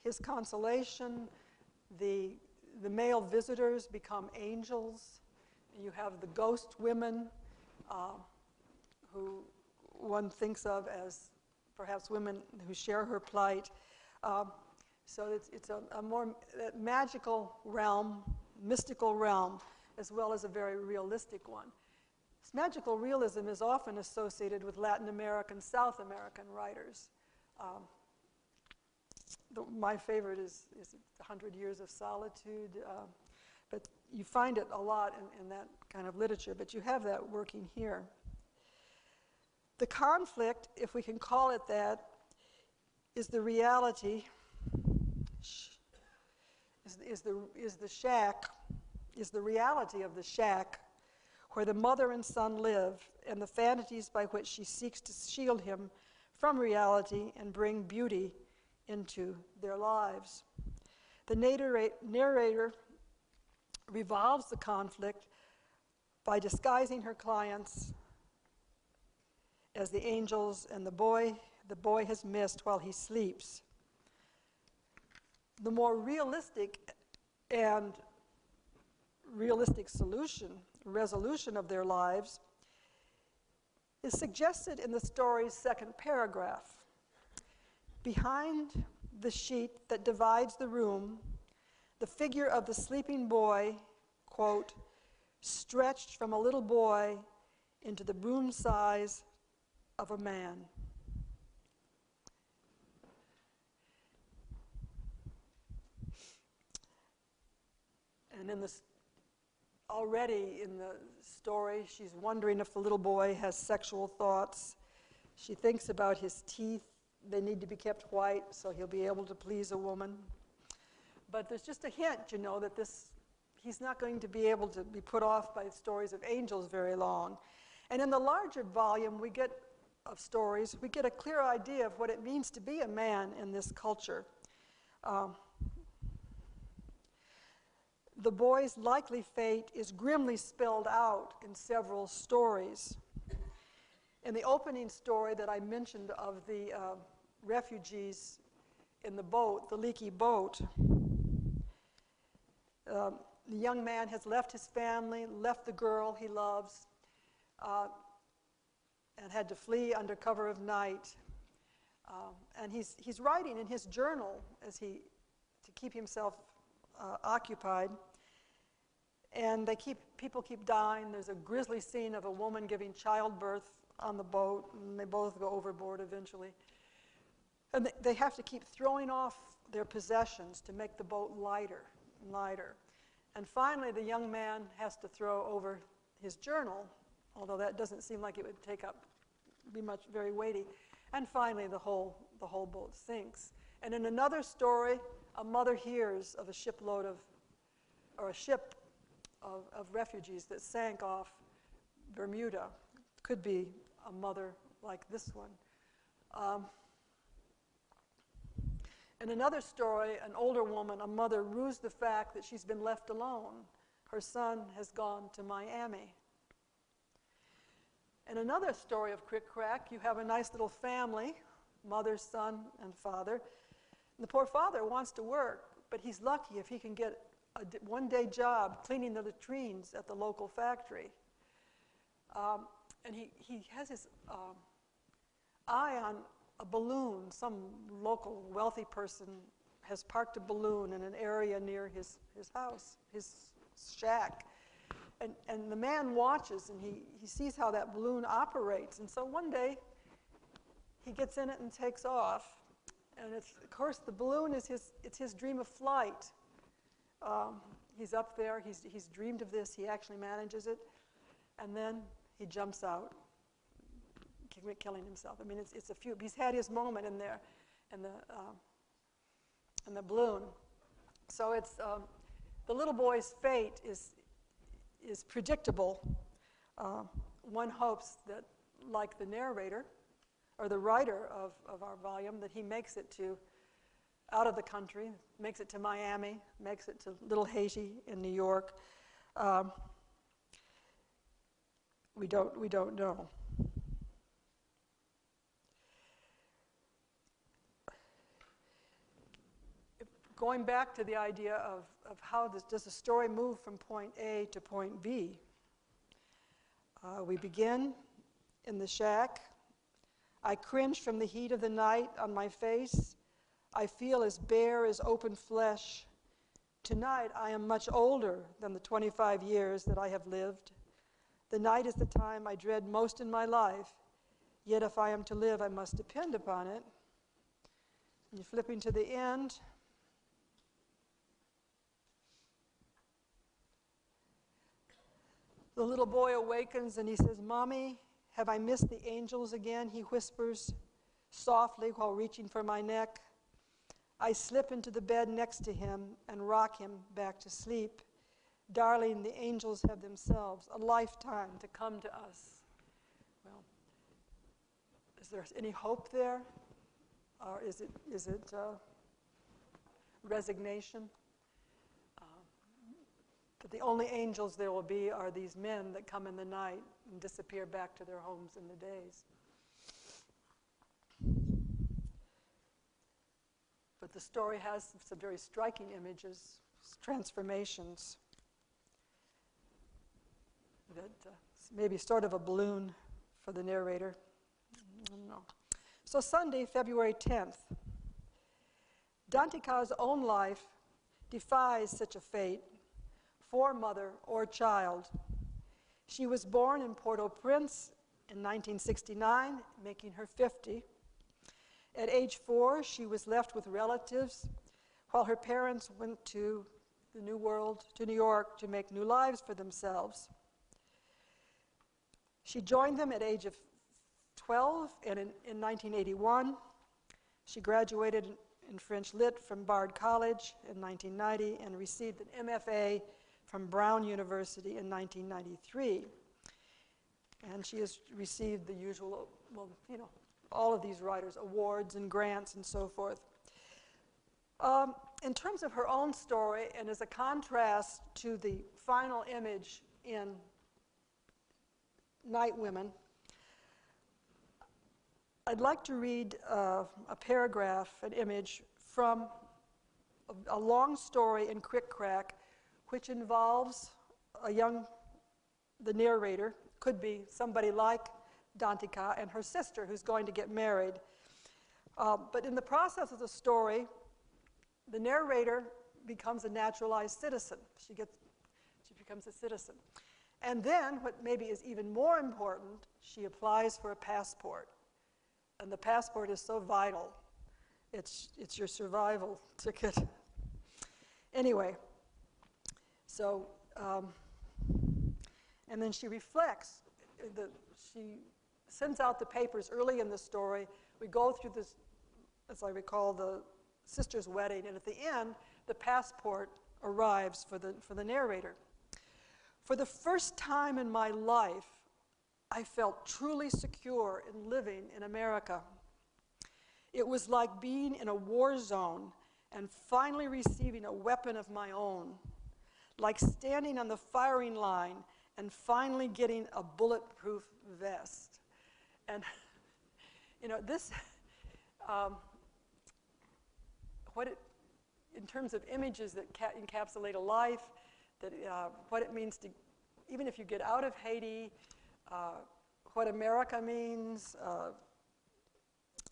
his consolation. The male visitors become angels. You have the ghost women who one thinks of as perhaps women who share her plight. So it's a more magical realm, mystical realm, as well as a very realistic one. This magical realism is often associated with Latin American, South American writers. My favorite is 100 Years of Solitude, but you find it a lot in that kind of literature, but you have that working here. The conflict, if we can call it that, is the reality, is the shack, is the reality of the shack where the mother and son live, and the fantasies by which she seeks to shield him from reality and bring beauty into their lives. The narrator revolves the conflict by disguising her clients as the angels and the boy has missed while he sleeps. The more realistic resolution of their lives is suggested in the story's second paragraph. Behind the sheet that divides the room, the figure of the sleeping boy, quote, stretched from a little boy into the broom size of a man. And already in the story, she's wondering if the little boy has sexual thoughts. She thinks about his teeth. They need to be kept white so he'll be able to please a woman. But there's just a hint, that he's not going to be able to be put off by stories of angels very long. And in the larger volume we get a clear idea of what it means to be a man in this culture. The boy's likely fate is grimly spelled out in several stories. In the opening story that I mentioned of the refugees in the boat, the leaky boat, the young man has left his family, left the girl he loves, and had to flee under cover of night. And he's writing in his journal to keep himself occupied. And people keep dying. There's a grisly scene of a woman giving childbirth on the boat, and they both go overboard eventually. And they have to keep throwing off their possessions to make the boat lighter and lighter. And finally, the young man has to throw over his journal, although that doesn't seem like it would be very weighty. And finally, the whole boat sinks. And in another story, a mother hears of a ship of refugees that sank off Bermuda. Could be a mother like this one. In another story, an older woman, a mother, rues the fact that she's been left alone. Her son has gone to Miami. In another story of Crick Crack, you have a nice little family, mother, son, and father. The poor father wants to work, but he's lucky if he can get a one-day job cleaning the latrines at the local factory. And he has his eye on a balloon. Some local wealthy person has parked a balloon in an area near his house, his shack. And the man watches, and he sees how that balloon operates. And so one day, he gets in it and takes off. And of course, the balloon is his dream of flight. He's up there. He's dreamed of this. He actually manages it. And then he jumps out, killing himself. I mean, it's a few. He's had his moment in there, in the balloon. So it's the little boy's fate is predictable. One hopes that, like the narrator or the writer of our volume, that he makes it out of the country, makes it to Miami, makes it to Little Haiti in New York. We don't know. Going back to the idea of how does a story move from point A to point B. We begin in the shack. I cringe from the heat of the night on my face. I feel as bare as open flesh. Tonight I am much older than the 25 years that I have lived. The night is the time I dread most in my life, yet if I am to live, I must depend upon it. And you're flipping to the end. The little boy awakens and he says, "Mommy, have I missed the angels again?" He whispers softly while reaching for my neck. I slip into the bed next to him and rock him back to sleep. Darling, the angels have themselves a lifetime to come to us. Well, is there any hope there? Or is it resignation? But the only angels there will be are these men that come in the night and disappear back to their homes in the days. But the story has some very striking images, transformations, that maybe sort of a balloon for the narrator. I don't know. So Sunday, February 10th. Dantica's own life defies such a fate for mother or child. She was born in Port-au-Prince in 1969, making her 50. At age 4, she was left with relatives while her parents went to the New World, to New York, to make new lives for themselves. She joined them at age of 12, and in 1981, she graduated in French Lit from Bard College in 1990 and received an MFA from Brown University in 1993. And she has received the usual, well, you know, all of these writers' awards and grants and so forth. In terms of her own story, and as a contrast to the final image in Night Women, I'd like to read a paragraph, an image from a long story in Crick Crack, which involves the narrator, could be somebody like Dantica and her sister who's going to get married. But in the process of the story, the narrator becomes a naturalized citizen. She becomes a citizen. And then, what maybe is even more important, she applies for a passport. And the passport is so vital. It's your survival ticket. Anyway, so, and then she reflects. She sends out the papers early in the story we go through this, as I recall, the sister's wedding, and at the end, the passport arrives for the narrator. For the first time in my life, I felt truly secure in living in America. It was like being in a war zone and finally receiving a weapon of my own, like standing on the firing line and finally getting a bulletproof vest. And, you know, this, in terms of images that encapsulate a life, that what it means to, even if you get out of Haiti, what America means.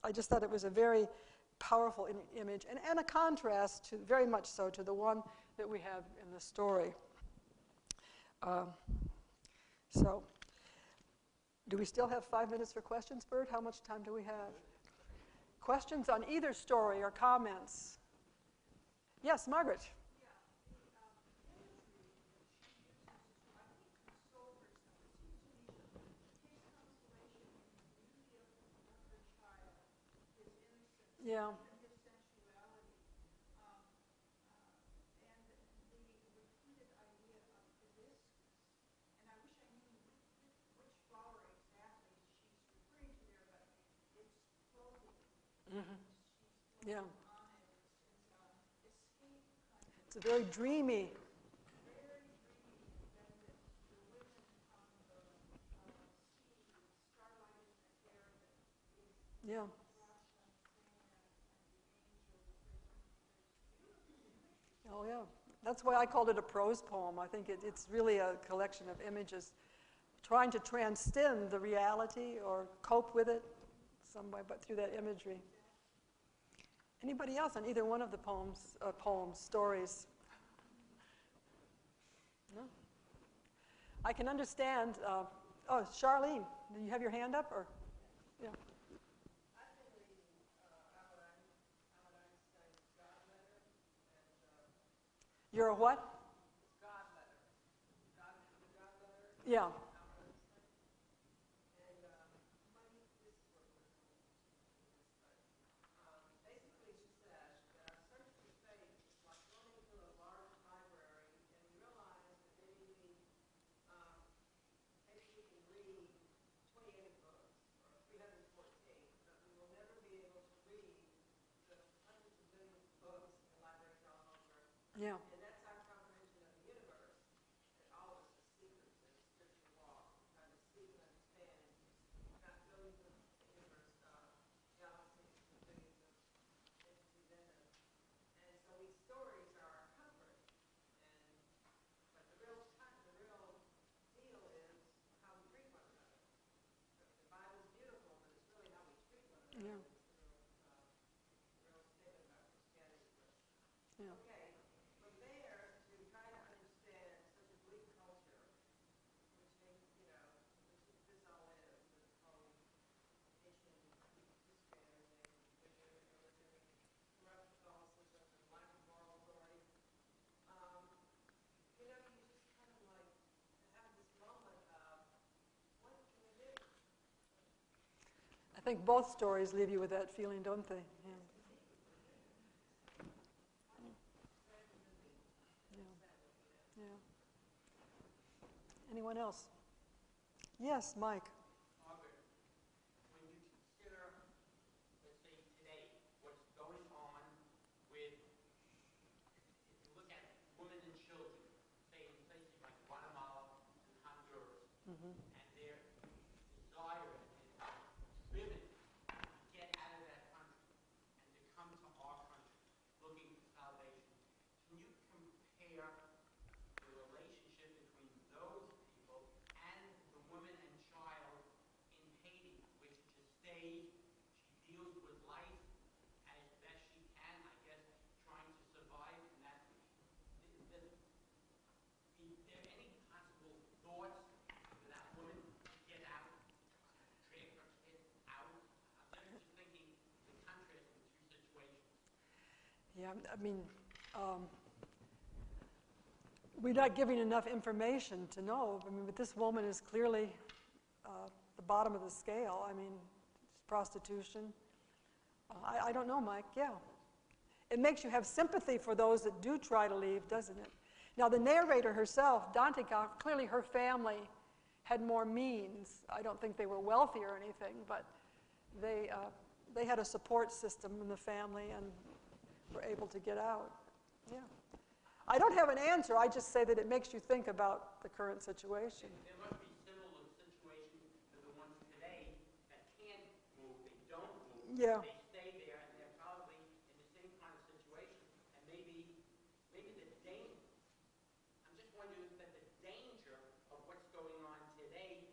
I just thought it was a very powerful image and a contrast, to, very much so, to the one that we have in the story. So, do we still have 5 minutes for questions, Bert? How much time do we have? Questions on either story or comments? Yes, Margaret. Yeah. Yeah. It's a very dreamy. Yeah. Oh, yeah. That's why I called it a prose poem. I think it's really a collection of images trying to transcend the reality or cope with it some way, but through that imagery. Anybody else on either one of the poems, stories? No? I can understand. Oh, Charlene, do you have your hand up? Or, yeah. You're a what? Yeah. Yeah. Yeah. Yeah. I think both stories leave you with that feeling, don't they? Yeah. Yeah. Yeah. Anyone else? Yes, Mike. Margaret, when you consider, let's say today, what's going on with, if you look at women and children, say in places like Guatemala and Honduras, and their desire and driven to get out of that country and to come to our country looking for salvation, can you compare the relationship between those people and the woman and child in Haiti, which just stays, she deals with life as best she can, I guess, trying to survive in that. Is there any possible thoughts for that woman to get out, drag her kid out? I'm just thinking the contrast of the two situations. Yeah, I mean, we're not giving enough information to know. I mean, but this woman is clearly the bottom of the scale. I mean, prostitution. I don't know, Mike, yeah. It makes you have sympathy for those that do try to leave, doesn't it? Now, the narrator herself, Dantica, clearly her family had more means. I don't think they were wealthy or anything, but they had a support system in the family and were able to get out. Yeah. I don't have an answer. I just say that it makes you think about the current situation. There must be similar situations to the ones today that can't move, they don't move. Yeah. They stay there, and they're probably in the same kind of situation. And maybe the danger, I'm just wondering that the danger of what's going on today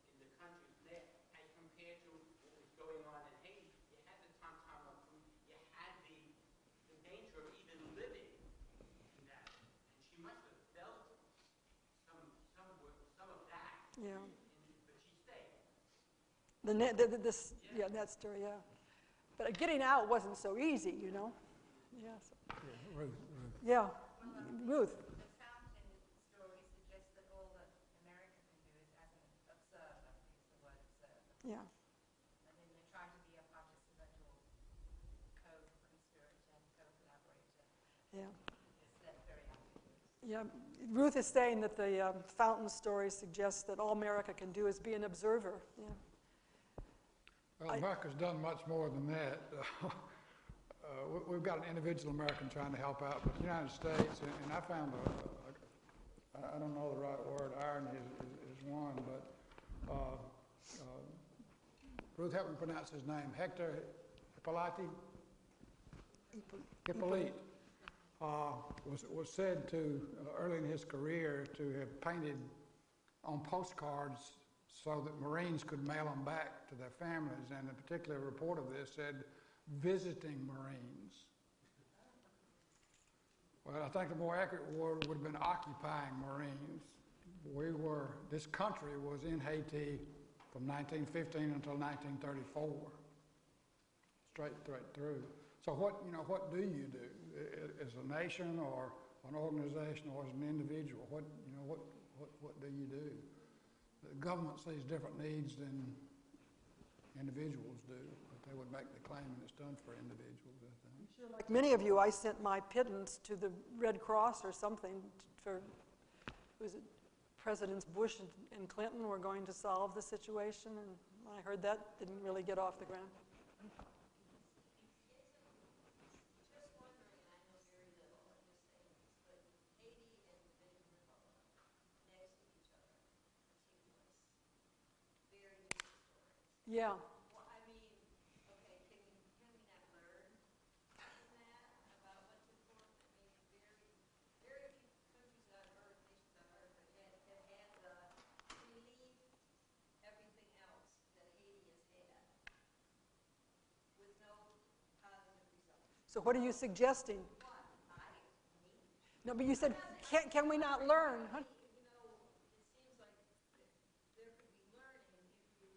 in the country there as compared to what was going on in Haiti. You had the Tom Tom food, you had the danger of even living in that. And she must have felt some of that. Yeah. But she stayed. Yeah, that story, yeah. But getting out wasn't so easy, you know? Yeah. Yeah, Ruth. Yeah. Ruth. The fountain story suggests that all that America can do is as an observer, use the word observer. Yeah. And then they try to be a participant or co-conspirator and co-collaborator. Yeah. It's that very ambiguous. Yeah. Ruth is saying that the fountain story suggests that all America can do is be an observer. Yeah. Well, America's done much more than that. We've got an individual American trying to help out, but the United States, and I found I don't know the right word, irony is one, but Ruth, help me pronounce his name, Hector Hippolyte? Hippolyte was said to, early in his career, to have painted on postcards so that Marines could mail them back to their families, and a particular report of this said, visiting Marines. Well, I think the more accurate word would have been occupying Marines. This country was in Haiti from 1915 until 1934, straight through. So what do you do as a nation or an organization or as an individual? What do you do? The government sees different needs than individuals do, but they would make the claim that it's done for individuals, I think. Like many of you, I sent my pittance to the Red Cross or something for, was it Presidents Bush and Clinton were going to solve the situation, and when I heard that, didn't really get off the ground. Just wondering, and I know very little of this things, but Haiti and Dominican Republic next to each other, contiguous, very different stories. Yeah. Well, I mean, okay, can we not learn from that about what's important? I mean, very few countries on earth, nations on earth, have had to leave everything else that Haiti has had with no positive results. So what are you suggesting? No, but you said, can we not learn? Huh? You know, it seems like there could be learning if you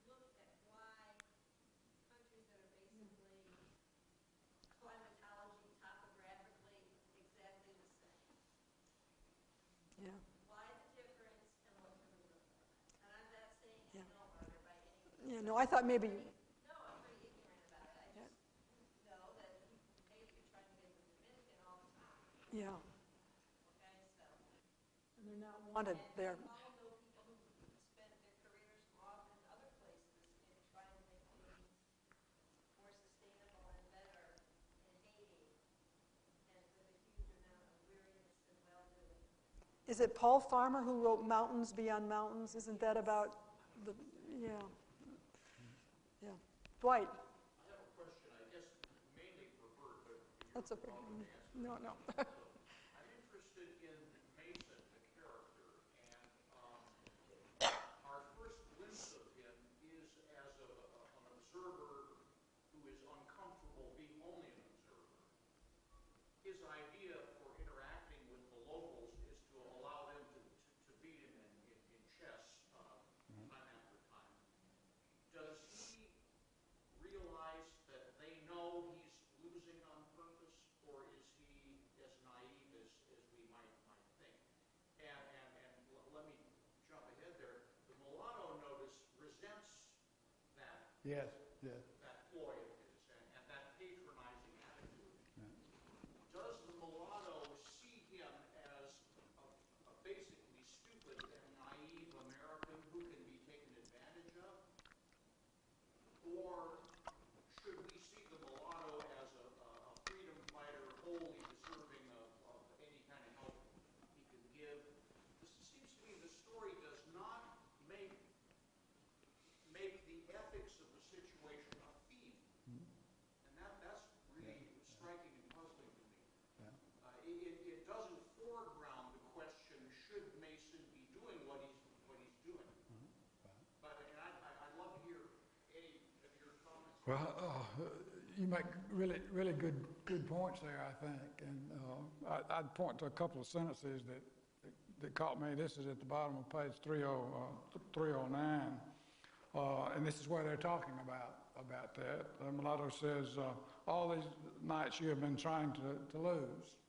look at why countries that are basically climatology, topographically exactly the same. Yeah. Why the difference and what can we learn from it? And I'm not saying Yeah. it's no murder by any means. Yeah, no, I thought maybe, No, I'm pretty ignorant about it. I just know that people from Haiti are trying to get to the Dominican all the time. yeah, Okay, so. and they're not wanted there. I all know people who spent their careers often in other places in trying to make things more sustainable and better in Haiti, and with a huge amount of weariness and well-doing. Is it Paul Farmer who wrote Mountains Beyond Mountains? Isn't that about the, yeah. Yeah. Dwight, I have a question, I guess mainly for Bert, but that's okay. No, no. I'm interested in Mason, the character, and our first glimpse of him is as an observer who is uncomfortable being only an observer. His idea for interacting with the locals is to allow them to beat him in chess time after time. Does he realize that they know he's losing on purpose, or is he as naive as we might think? And let me jump ahead there. The mulatto notice resents that Yes, yes. that ploy of his, Well, you make really good points there, I think. And I'd point to a couple of sentences that caught me. This is at the bottom of page 309. And this is where they're talking about that. Mulatto says, all these nights you have been trying to lose.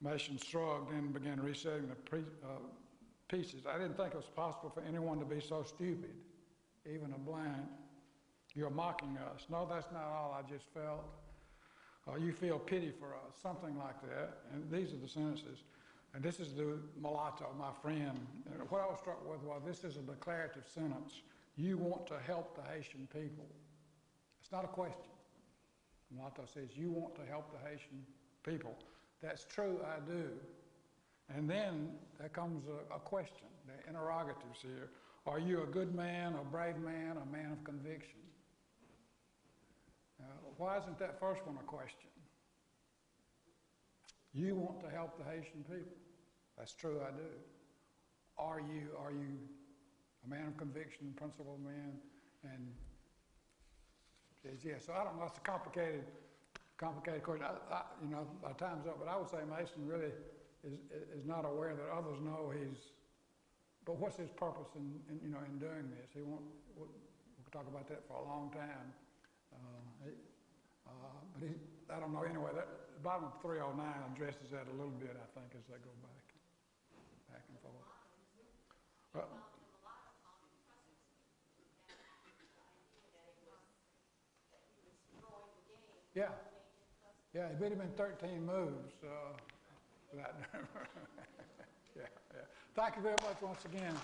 Mason shrugged and began resetting the pieces. I didn't think it was possible for anyone to be so stupid, even a blank. You're mocking us. No, that's not all I just felt. You feel pity for us, something like that. And these are the sentences. And this is the mulatto, my friend. And what I was struck with was this is a declarative sentence. You want to help the Haitian people. It's not a question. Mulatto says, you want to help the Haitian people. That's true, I do. And then there comes a question, the interrogatives here. Are you a good man, a brave man, a man of conviction? Why isn't that first one a question? You want to help the Haitian people. That's true, I do. Are you a man of conviction, principled man? And says yes. So I don't know. It's a complicated question. My time's up, but I would say Mason really is not aware that others know but what's his purpose in doing this? We could talk about that for a long time. But I don't know anyway. The bottom of 309 addresses that a little bit, I think, as they go back and forth. Yeah, he beat him in 13 moves. Yeah. Thank you very much once again.